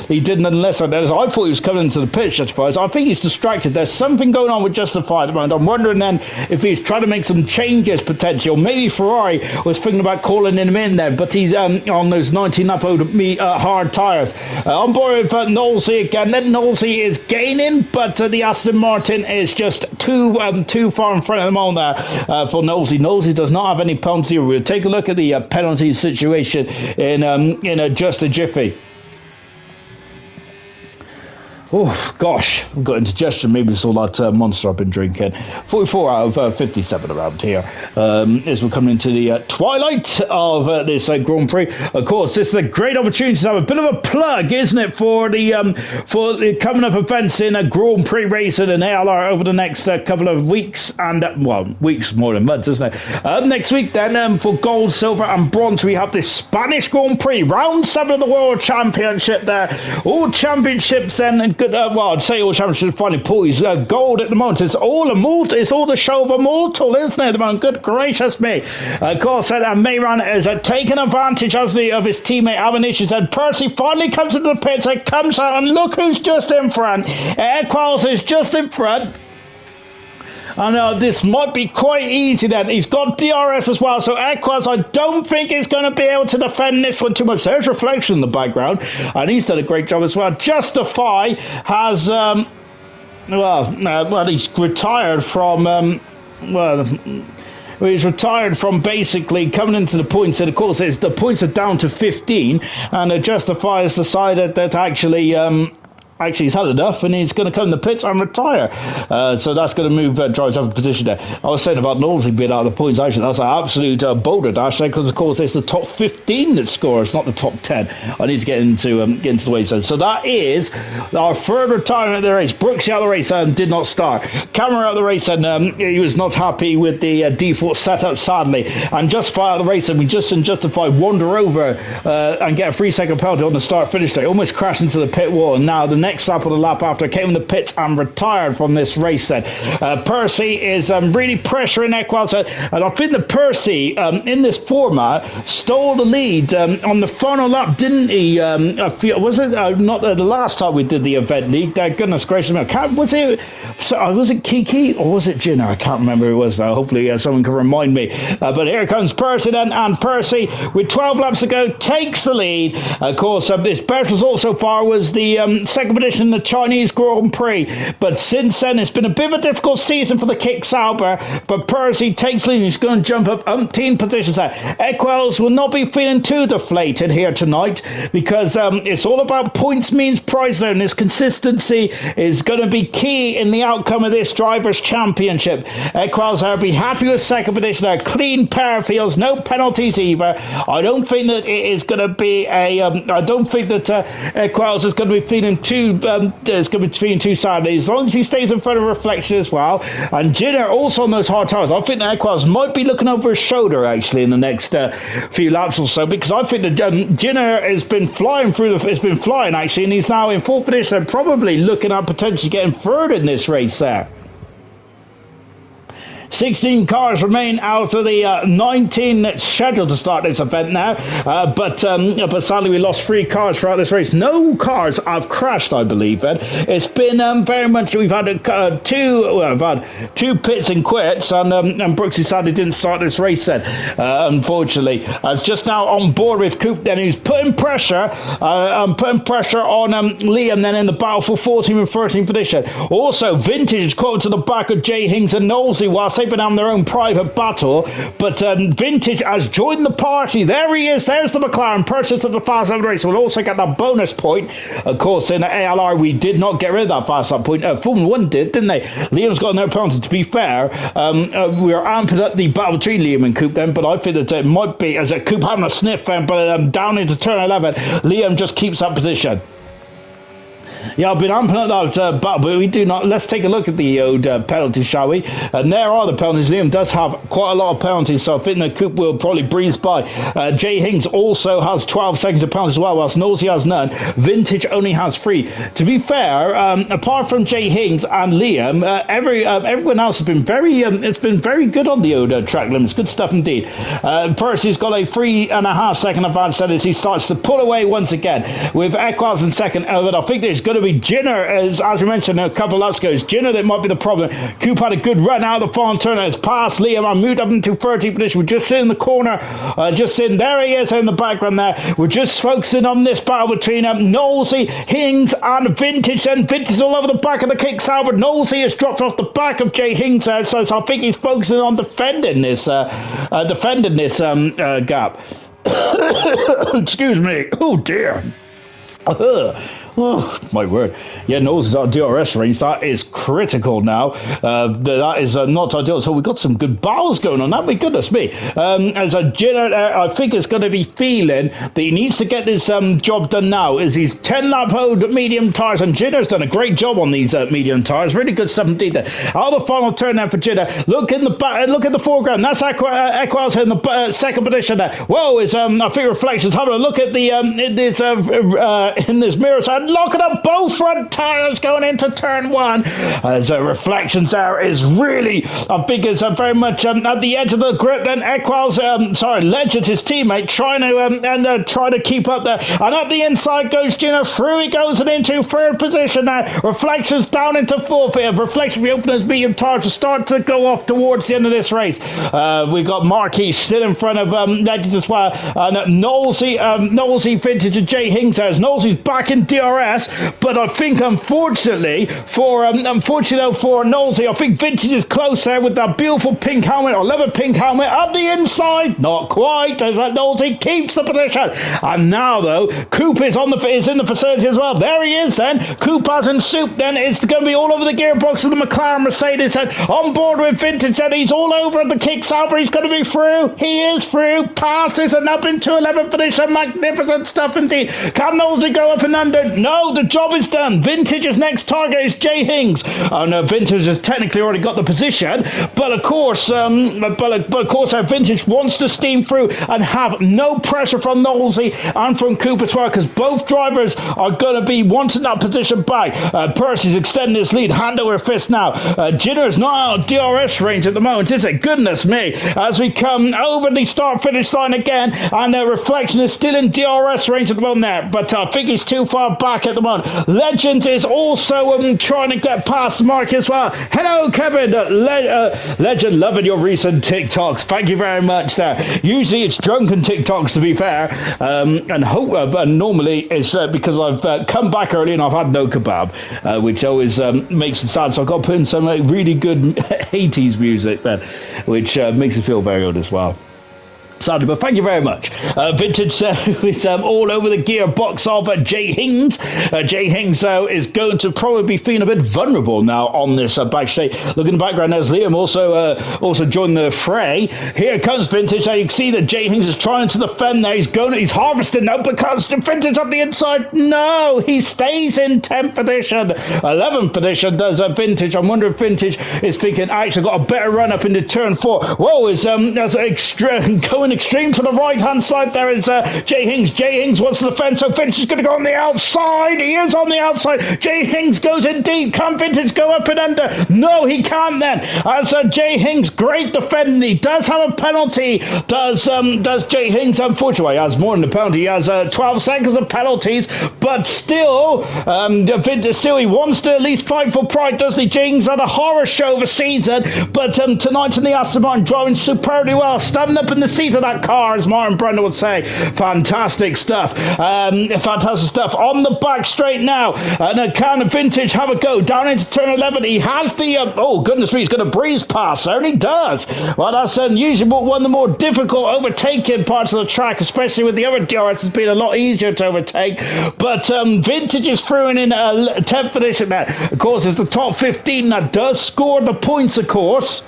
he did nonetheless. I thought he was coming into the pitch, Justify. I think he's distracted. There's something going on with Justify at the moment. I'm wondering then if he's trying to make some changes potentially, or maybe Ferrari was thinking about calling him in there, but he's on those 19 hard tyres. On board with Knowlesy again. Then Knowlesy is gaining, but the Aston Martin is just too far in front of them on there for Knowlesy. Knowlesy does not have any penalty. We'll take a look at the penalty situation in just a jiffy. Oh, gosh, I've got indigestion. Maybe it's all that Monster I've been drinking. 44 out of 57 around here. As we're coming into the twilight of this Grand Prix. Of course, this is a great opportunity to have a bit of a plug, isn't it, for the coming up events in a Grand Prix racing and ALR over the next couple of weeks. And, weeks more than months, isn't it? Next week, then, for gold, silver, and bronze, we have this Spanish Grand Prix, round 7 of the World Championship there. All championships, then, and good, I'd say all championships finally poised. Gold at the moment. It's all it's all the show of immortal, isn't it, at the moment? Good gracious me. Of course, Mayran is taking advantage of his teammate having issues, and Percy finally comes into the pits and comes out, and look who's just in front. Equals is just in front. And this might be quite easy then. He's got DRS as well, so Equals, I don't think he's going to be able to defend this one too much. There's reflection in the background, and he's done a great job as well. Justify has, he's retired from, he's retired from basically coming into the points, and of course the points are down to 15, and Justify has decided that actually he's had enough, and he's going to come in the pits and retire. So that's going to move drivers out of position there. I was saying about Knowlesy being out of the points, actually, that's an absolute boulder dash there, because of course it's the top 15 that scores, not the top 10. I need to get into the way zone. So that is our third retirement of the race. Brooksy out of the race did not start. Cameron out of the race, and he was not happy with the default setup, sadly. And Justify out of the race, and we just Justify wander over and get a 3-second penalty on the start finish there. Almost crashed into the pit wall, and now the next lap of the lap after came in the pits and retired from this race then. Percy is really pressuring Equals, and I think that Percy in this format stole the lead on the final lap, didn't he? Was it not the last time we did the event league? Goodness gracious me, was it Kiki or was it Jenna? I can't remember who it was though. Hopefully someone can remind me. But here comes Percy then, and Percy with 12 laps to go takes the lead. Of course, his best result so far was the second position in the Chinese Grand Prix, but since then it's been a bit of a difficult season for the Kick Sauber, but Percy takes the lead. He's going to jump up umpteen positions there. Equels will not be feeling too deflated here tonight, because it's all about points means prize there, and this consistency is going to be key in the outcome of this Drivers' Championship. Equels will be happy with second position there. Clean pair of fields, no penalties either. I don't think that it is going to be I don't think that Equels is going to be feeling too sadly, as long as he stays in front of Reflection as well. And Jinner also on those hard tires. I think that Equels might be looking over his shoulder actually in the next few laps or so, because I think that Jinner has been flying actually, and he's now in fourth position and probably looking at potentially getting third in this race there. 16 cars remain out of the 19 that's scheduled to start this event now, but sadly we lost 3 cars throughout this race. No cars have crashed, I believe. It's been very much, we've had two pits and quits, and Brooksy sadly didn't start this race then, unfortunately. Just now on board with Coop then, who's putting pressure on Liam then in the battle for 14th and 13th position. Also, Vintage is caught to the back of Jay Hings and Knowlesy whilst they've been on their own private battle, but Vintage has joined the party. There he is. There's the McLaren purchase of the fast lap race. We'll also get that bonus point. Of course, in the ALR, we did not get rid of that fast lap point. Formula 1 did, didn't they? Liam's got no penalty. To be fair, we are amping up the battle between Liam and Coop then, but I think that it might be, as a Coop having a sniff then, but down into turn 11, Liam just keeps that position. Yeah, I've been amping up that battle, but we do not. Let's take a look at the old penalties, shall we? And there are the penalties. Liam does have quite a lot of penalties, so I think the Coop will probably breeze by. Jay Hings also has 12 seconds of penalties as well, whilst Nosey has none. Vintage only has 3. To be fair, apart from Jay Hings and Liam, everyone else has been it's been very good on the old track limits. Good stuff indeed. Percy's got a 3.5 second advantage as he starts to pull away once again with Equals in second. But I think there's going to be Jinner, as we mentioned a couple of laps ago. It's Jinner that might be the problem. Coop had a good run out of the final turn. It's past Liam and moved up into 13th position. We're just in the corner, there he is in the background there. We're just focusing on this battle between Knowlesy, Hings and Vintage, and Vintage all over the back of the Kick Sauber. Knowlesy has dropped off the back of Jay Hings there, so I think he's focusing on defending this gap. Excuse me. Oh dear. Oh, my word. Yeah, Knowles is our DRS range. That is critical now. That is not ideal. So we've got some good battles going on. That'd be goodness me. As a Jinner, I think is going to be feeling that he needs to get this job done now. Is these 10-lap old medium tyres, and Jinner's done a great job on these medium tyres. Really good stuff indeed there. Out of the final turn now for Jinner. Look in the back. Look at the foreground. That's Equals in the second position there. Whoa, is I think Reflections having a look at the in this mirror side. Locking up both front tyres going into turn 1. As Reflections there is really, I think it's very much at the edge of the grip. Then Equals, Legends, his teammate, trying to keep up there. And up the inside goes Jinner. Through he goes and into third position now. Reflections down into fourth here. Reflections reopening his medium tyres to start to go off towards the end of this race. We've got Marquis still in front of Legends as well. And Knowlesy, Vintage and Jay Hings as Knowlesy's back in DRS. But I think unfortunately for Knowlesy, I think Vintage is close there with that beautiful pink helmet, or leather pink helmet up the inside. Not quite, as that Knowlesy keeps the position. And now though, Coop is in the vicinity as well. There he is then. Coop has in soup then. It's going to be all over the gearbox of the McLaren Mercedes then. On board with Vintage and he's all over at the Kick Sauber. He's going to be through. He is through. Passes and up into 11th position. Magnificent stuff indeed. Can Knowlesy go up and under? no, the job is done. Vintage's next target is Jay Hings. Vintage has technically already got the position, but of course, Vintage wants to steam through and have no pressure from Knowlesy and from Coop as well, because both drivers are going to be wanting that position back. Percy's extending his lead, hand over fist now. Jitter's not out of DRS range at the moment, is it? Goodness me. As we come over the start-finish line again, and Reflection is still in DRS range at the moment there, but I think he's too far back at the moment. Legend is also trying to get past Mark as well. Hello, Kevin. Legend, loving your recent TikToks. Thank you very much there. Usually it's drunken TikToks, to be fair, and normally it's because I've come back early and I've had no kebab, which always makes me sad, so I've got to put in some really good 80s music then, which makes me feel very good as well. Sadly, but thank you very much. Vintage is all over the gearbox of Jay Hings. Jay Hings, though, is going to probably be feeling a bit vulnerable now on this back straight. Look in the background, there's Liam also joined the fray. Here comes Vintage. You can see that Jay Hings is trying to defend there. He's harvesting now because Vintage on the inside. No, he stays in 10th position. 11th position does Vintage. I wonder if Vintage is thinking, actually got a better run up into turn 4. Whoa, that's extra going extreme to the right hand side. There is Jay Hings. Jay Hings wants to defend, so Vintage is going to go on the outside. He is on the outside. Jay Hings goes in deep. Can Vintage go up and under? No, he can't then. As Jay Hings, great defending. He does have a penalty. Does Jay Hings? Unfortunately, he has more than a penalty. He has 12 seconds of penalties, but still, he wants to at least fight for pride, does he? Jay Hings had a horror show of a season, but tonight in the Aston Martin, driving superbly well, standing up in the seat of that car, as Martin Brenda would say. Fantastic stuff. Fantastic stuff. On the back straight now, and can Vintage have a go down into turn 11? He has the oh goodness me, he's going to breeze past there, and he does. Well, that's unusual. One of the more difficult overtaking parts of the track, especially with the other DRS, has been a lot easier to overtake. But Vintage is through in 10th position there. Of course, it's the top 15 that does score the points, of course.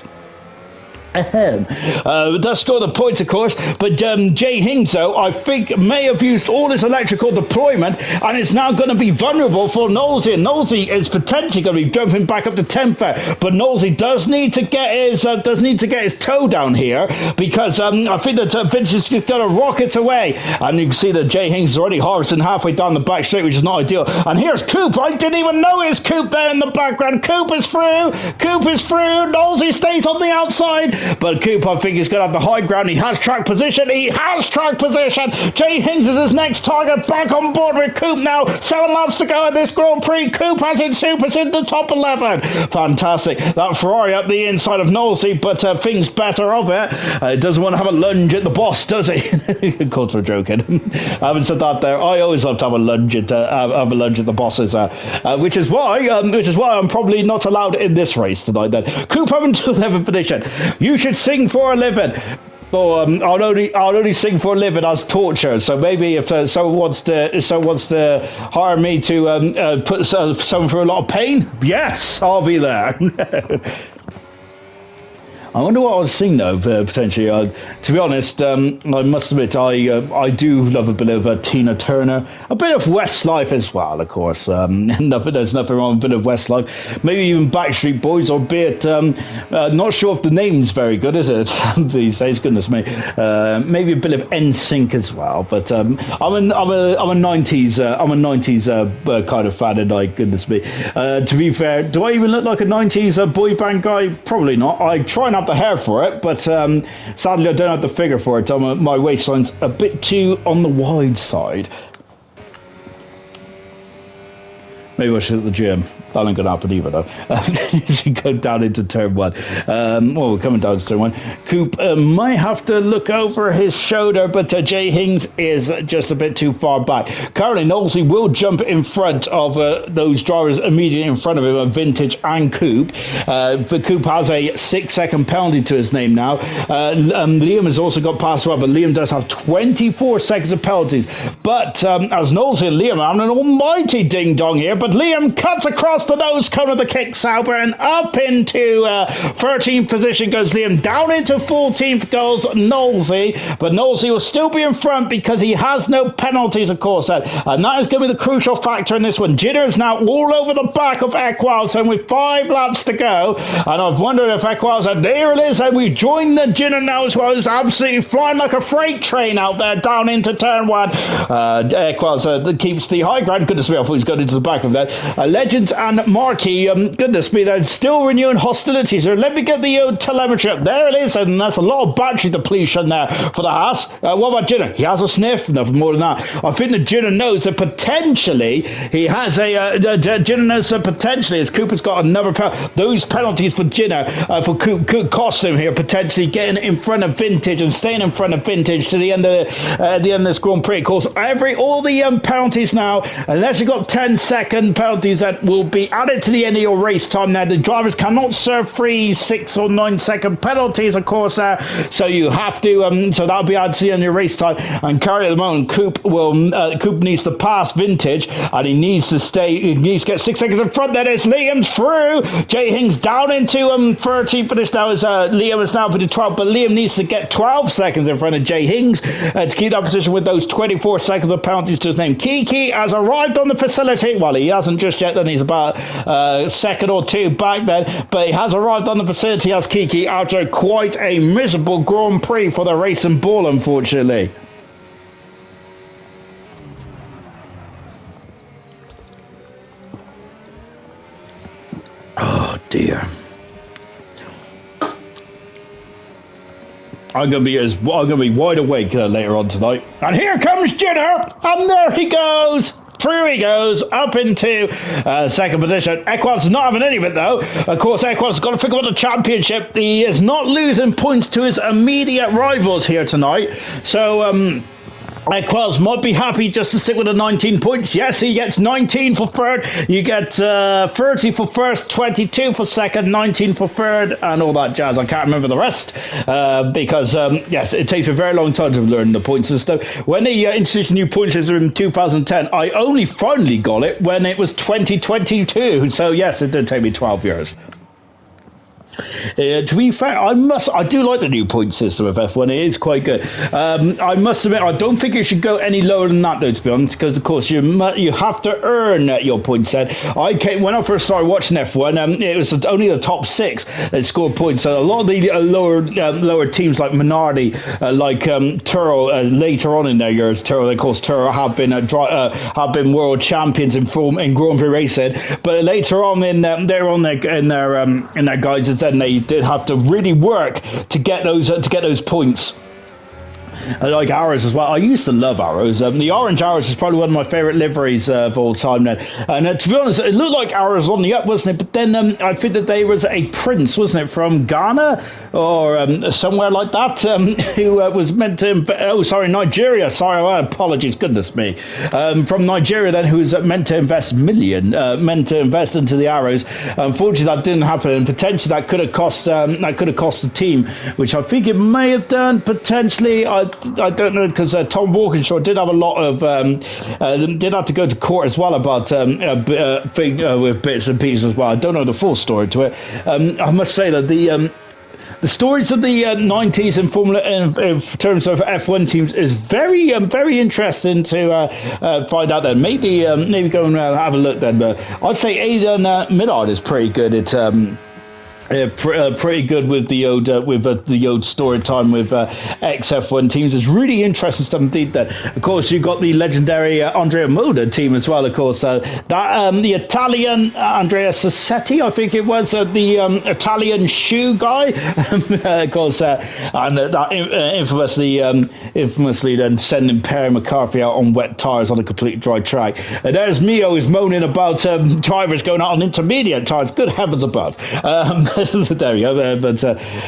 Does score the points, of course, but Jay Hings, though, I think may have used all his electrical deployment and is now going to be vulnerable for Knowlesy. And Knowlesy is potentially going to be jumping back up to 10th there, but Knowlesy does need to get his toe down here, because I think that Vince is just going to rocket away, and you can see that Jay Hings is already harvesting halfway down the back straight, which is not ideal. And here's Coop. I didn't even know it was Coop there in the background. Coop is through. Knowlesy stays on the outside. But Coop, I think, is going to have the high ground. He has track position. Jay Hings is his next target. Back on board with Coop now. 7 laps to go at this Grand Prix. Coop has it supers in the top 11. Fantastic. That Ferrari up the inside of Knowlesy, but thinks better of it. Doesn't want to have a lunge at the boss, does he? Of course, we're joking. I haven't said that there. I always love to have a lunge at the bosses, which is why I'm probably not allowed in this race tonight. Then Coop having to 11th position. You should sing for a living. Well, I'll only sing for a living as torture. So maybe if someone wants to hire me to put someone through a lot of pain, yes, I'll be there. I wonder what I would sing though, potentially. To be honest, I must admit, I do love a bit of Tina Turner, a bit of Westlife as well, of course. There's nothing wrong with a bit of Westlife. Maybe even Backstreet Boys, albeit not sure if the name's very good, is it? These days, goodness me. Maybe a bit of NSYNC as well. But I'm a 90s kind of fan, and goodness me. To be fair, do I even look like a 90s boy band guy? Probably not. I try and have the hair for it, but sadly I don't have the figure for it. My waistline's a bit too on the wide side. Maybe I should hit the gym. That ain't going to happen either, though. You should go down into turn 1. We're coming down to turn 1. Coop might have to look over his shoulder, but Jay Hings is just a bit too far back. Currently, Knowlesy will jump in front of those drivers immediately in front of him, Vintage and Coop. But Coop has a 6-second penalty to his name now. Liam has also got past well, but Liam does have 24 seconds of penalties. But as Knowlesy and Liam are having an almighty ding-dong here, but but Liam cuts across the nose cone of the kick Sauber, and up into 13th position goes Liam. Down into 14th goes Knowlesy, but Knowlesy will still be in front because he has no penalties, of course, and that is going to be the crucial factor in this one. Jitter is now all over the back of Equals, with 5 laps to go, and I've wondered if Equals, and there it is, and we join the Jitter now as well. It's absolutely flying like a freight train out there down into turn 1. Equals keeps the high ground. Goodness me, I thought he's got into the back of that. Legends and Marquis, goodness me, they're still renewing hostilities. So let me get the telemetry up. There it is, and that's a lot of battery depletion there for the Haas. What about Jitter? He has a sniff, nothing more than that. I think the Jitter knows that potentially he has Jitter knows that potentially, as Cooper's got another those penalties for Jitter for Coop could cost him here, potentially getting in front of Vintage and staying in front of Vintage to the end of this Grand Prix. Of course, all the penalties now, unless you've got 10-second penalties that will be added to the end of your race time. Now, the drivers cannot serve 3, 6 or 9-second penalties, of course, so you have to, so that'll be added to the end of your race time. And currently at the moment, Coop needs to pass Vintage, and he needs to get 6 seconds in front. That is Liam's through. Jay Hings down into 13th finish now as Liam is now for the 12th, but Liam needs to get 12 seconds in front of Jay Hings to keep that position with those 24 seconds of penalties to his name. Kiki has arrived on the facility. Well, he hasn't just yet, then he's about a second or two back then, but he has arrived on the facility as Kiki after quite a miserable Grand Prix for the Racing Ball, unfortunately. Oh dear. I'm gonna be wide awake later on tonight. And here comes Jitter, and there he goes. Through he goes, up into second position. Equals is not having any of it, though. Of course, Equals has got to think about the championship. He is not losing points to his immediate rivals here tonight. So, Equals might be happy just to stick with the 19 points. Yes, he gets 19 for third. You get 30 for first, 22 for second, 19 for third, and all that jazz. I can't remember the rest because, yes, it takes a very long time to learn the point system. When they introduced a new point system in 2010, I only finally got it when it was 2022. So, yes, it did take me 12 years. To be fair, I do like the new point system of F1. It is quite good. I must admit, I don't think it should go any lower than that, though, to be honest, because of course you have to earn your point set. When I first started watching F1, it was only the top 6 that scored points. So a lot of the lower teams like Minardi, like Turo, later on in their years, Turo, of course, Turo have been world champions in Grand Prix racing, but later on in their guides, then they did have to really work to get those points. I like arrows as well. I used to love arrows. The orange arrows is probably one of my favourite liveries of all time then. And to be honest, it looked like arrows on the up, wasn't it? But then I think that there was a prince, wasn't it, from Ghana or somewhere like that, who was meant to... Nigeria. Sorry, apologies, goodness me. From Nigeria then, who was meant to invest meant to invest into the arrows. Unfortunately, that didn't happen, and potentially that could have cost the team, which I think it may have done, potentially. I don't know, because Tom Walkinshaw did have a lot of did have to go to court as well about with bits and pieces as well. I don't know the full story to it. I must say that the stories of the 90s in Formula in terms of F1 teams is very interesting to find out. Then maybe go and have a look then. But I'd say Aidan Millard is pretty good at. Pretty good with the old story time with ex-F1 teams. It's really interesting stuff indeed. That, of course, you've got the legendary Andrea Moda team as well. Of course, the Italian Andrea Sassetti, I think it was, the Italian shoe guy. Of course, and that infamously then sending Perry McCarthy out on wet tyres on a completely dry track. And there's me always moaning about drivers going out on intermediate tyres. Good heavens above. There we go. But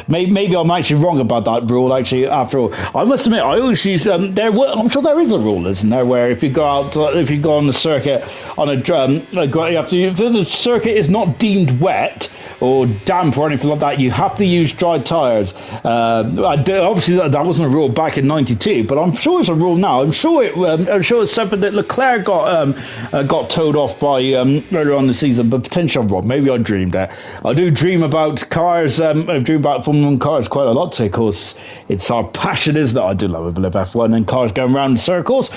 maybe I'm actually wrong about that rule. Actually, after all, I must admit, I always use I'm sure there is a rule, isn't there, where if you go on the circuit on a drum, if the circuit is not deemed wet or damp or anything like that, you have to use dry tyres. Obviously, that wasn't a rule back in '92, but I'm sure it's a rule now. I'm sure it's something that Leclerc got told off by earlier on the season, but potentially I'm wrong. Maybe I dreamed that. I do dream about cars. I dream about Formula 1 cars quite a lot, because it's our passion, isn't it? I do love a bit of F1 and cars going around in circles.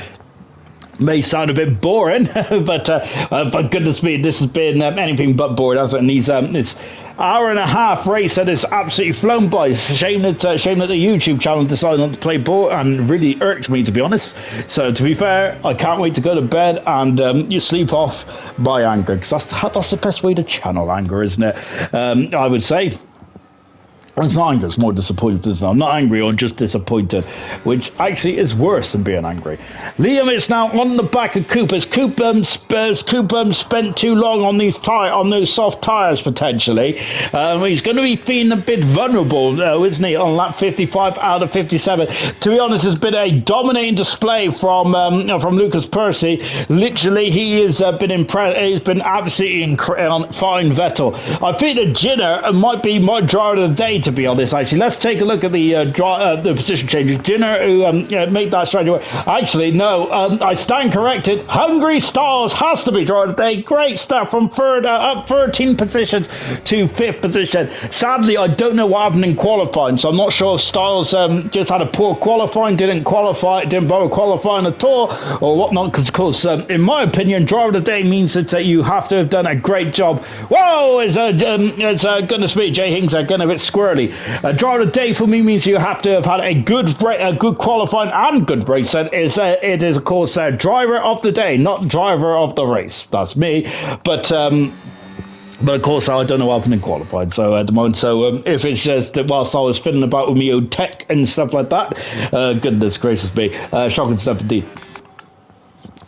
May sound a bit boring, but goodness me, this has been anything but boring, hasn't it? And this hour and a half race that is absolutely flown by. Shame that the YouTube channel decided not to play ball, and really irked me, to be honest. So to be fair, I can't wait to go to bed and you sleep off my anger, because that's the best way to channel anger, isn't it? I would say. It's not anger, it's more disappointed. I'm not angry, I'm just disappointed, which actually is worse than being angry. Liam is now on the back of Coop. As Coop spent too long on those soft tyres, potentially. He's going to be feeling a bit vulnerable, though, isn't he, on lap 55 out of 57. To be honest, it's been a dominating display from Lucas Percy. Literally, he has been impressed. He's been absolutely fine, Vettel. I think that Ginner might be my driver of the day, to be honest. Actually, let's take a look at the position changes. Ginner, who made that straight away. Actually, no, I stand corrected. Hungry Styles has to be driver of the day. Great stuff from third, up 13 positions to 5th position. Sadly, I don't know what happened in qualifying, so I'm not sure if Styles just had a poor qualifying, didn't bother qualifying at all, or whatnot, because of course, in my opinion, driver of the day means that you have to have done a great job. Whoa, it's goodness me, Jay Hings are getting a bit squirrely. Driver of the day for me means you have to have had a good qualifying and good race. It is of course driver of the day, not driver of the race. That's me, but of course, I don't know what happened in qualifying, so at the moment, if it's just whilst I was fiddling about with my own tech and stuff like that, goodness gracious me, shocking stuff indeed.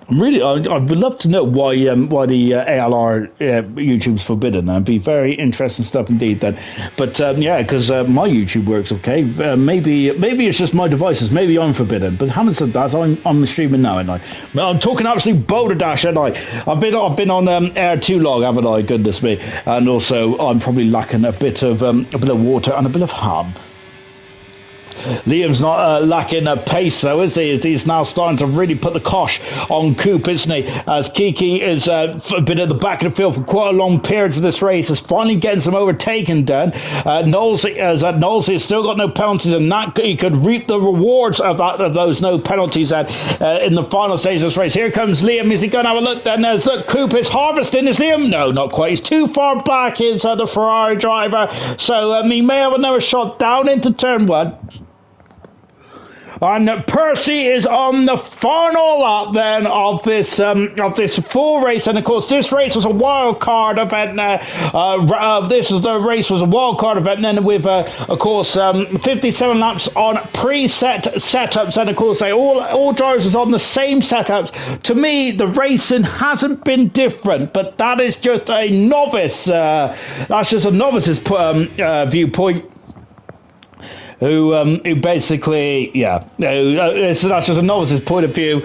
Really, I would love to know why the ALR YouTube's forbidden. That'd be very interesting stuff indeed. Then, but yeah, because my YouTube works okay. Maybe it's just my devices. Maybe I'm forbidden. But having said that, I'm streaming now, and I'm talking absolute boulder dash, and I've been on air too long, haven't I? Goodness me, and also I'm probably lacking a bit of water and a bit of ham. Liam's not lacking pace, though, is he? He's now starting to really put the kosh on Coop, isn't he? As Kiki has been at the back of the field for quite a long period of this race, is finally getting some overtaking done. Knowles has still got no penalties, and that he could reap the rewards of those no penalties in the final stage of this race. Here comes Liam. Is he going to have a look then? Look, Coop is harvesting. Is Liam? No, not quite. He's too far back, is the Ferrari driver. So he may have another shot down into turn 1. And Percy is on the final lap then of this full race, and of course this race was a wild card event. The race was a wild card event, and then with of course 57 laps on preset setups, and of course all drivers was on the same setups. To me, the racing hasn't been different, but that is just a novice. That's just a novice's viewpoint. Who basically, that's just a novice's point of view,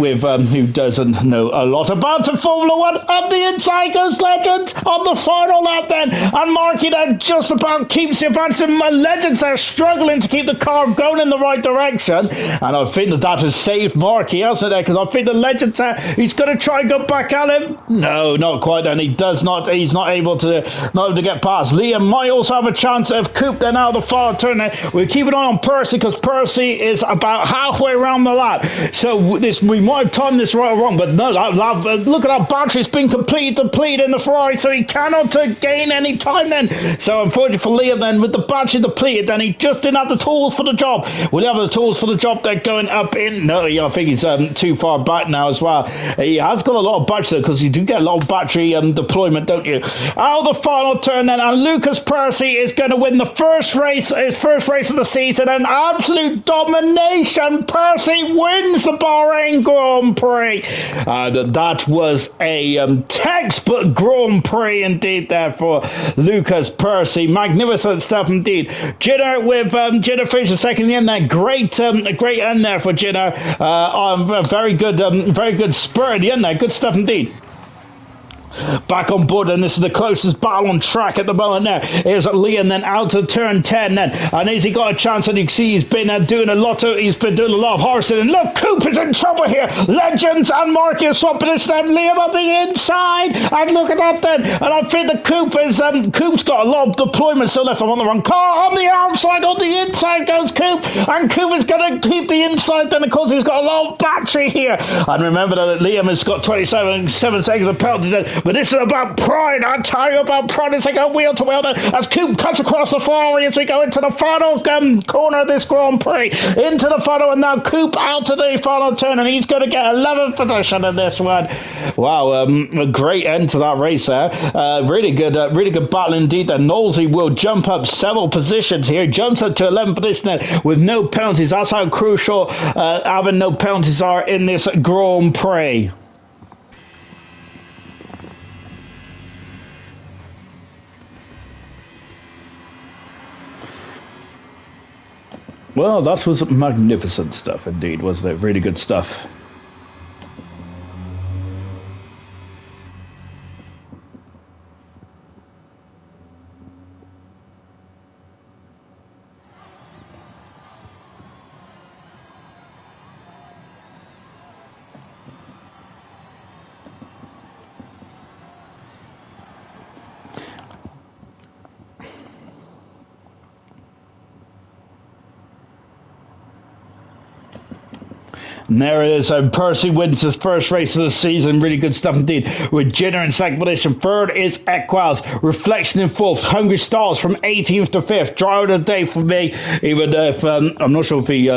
with who doesn't know a lot about the Formula 1, and the inside goes Legends on the final lap then, and Marky then just about keeps the advantage, and my Legends are struggling to keep the car going in the right direction, and I think that has saved Marky, hasn't it? Because I think the Legends he's going to try and go back at him. No, not quite, and he's not able to get past. Liam might also have a chance of Coop then out of the far turn. We'll keep an eye on Percy, because Percy is about halfway around the lap. So we might have timed this right or wrong, but no, look at that battery. It's been completely depleted in the Ferrari, so he cannot gain any time then. So unfortunately for Liam then, with the battery depleted, then he just didn't have the tools for the job. Will he have the tools for the job? They're going up in. No, I think he's too far back now as well. He has got a lot of battery, because you do get a lot of battery deployment, don't you? Out of the final turn then, and Lucas Percy is going to win the first race of the season, an absolute domination. Percy wins the Bahrain Grand Prix. That was a textbook Grand Prix indeed there for Lucas Percy. Magnificent stuff indeed. Ginner finished second in the end there. Great end there for Ginner. Very good spurt in the end there. Good stuff indeed. Back on board, and this is the closest battle on track at the moment now. Here's Liam then out to turn 10 then. And as he got a chance, and you can see he's been doing a lot of horsing. And look, Coop is in trouble here. Legends and Marcus swapping his then. Liam on the inside. And look at that then. And I think the Coop's got a lot of deployment still left. I'm on the wrong car. On the outside, on the inside goes Coop. And Coop is going to keep the inside then. Of course, he's got a lot of battery here. And remember that Liam has got 27 seconds of penalty then. But this is about pride. I tell you about pride. It's like a wheel to wheel as Coop cuts across the floor as we go into the final corner of this Grand Prix. Into the final, and now Coop out to the final turn, and he's going to get 11th position in this one. Wow, a great end to that race there. Really good battle indeed. Then Knowlesy will jump up several positions here. Jumps up to 11th position with no penalties. That's how crucial having no penalties are in this Grand Prix. Well, that was magnificent stuff indeed, wasn't it? Really good stuff. And there it is. Percy wins his first race of the season. Really good stuff indeed. With Jenner in second position. Third is Equals. Reflection in fourth. Hungry Stars from 18th to 5th. Driver of the day for me. Even if I'm not sure if he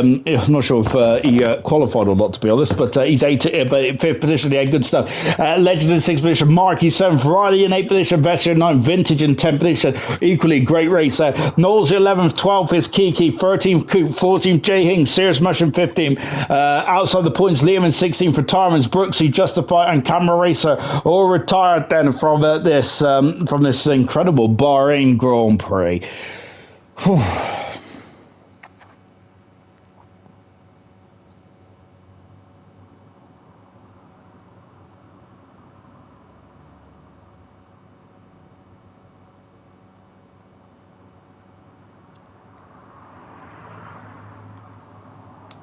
qualified or not, to be honest. But he's 5th position. Yeah, good stuff. Legends in 6th position. Marky 7th. Riley in 8th position. Vestia in 9th. Vintage in 10th position. Equally great race there. Knowles 11th. 12th is Kiki. 13th Coop. 14th Jay Hing. Sears Mushroom 15th. Outside the points, Liam in 16th, retirements, Brooksy, Justify, and Camera Racer all retired then from this incredible Bahrain Grand Prix. Whew.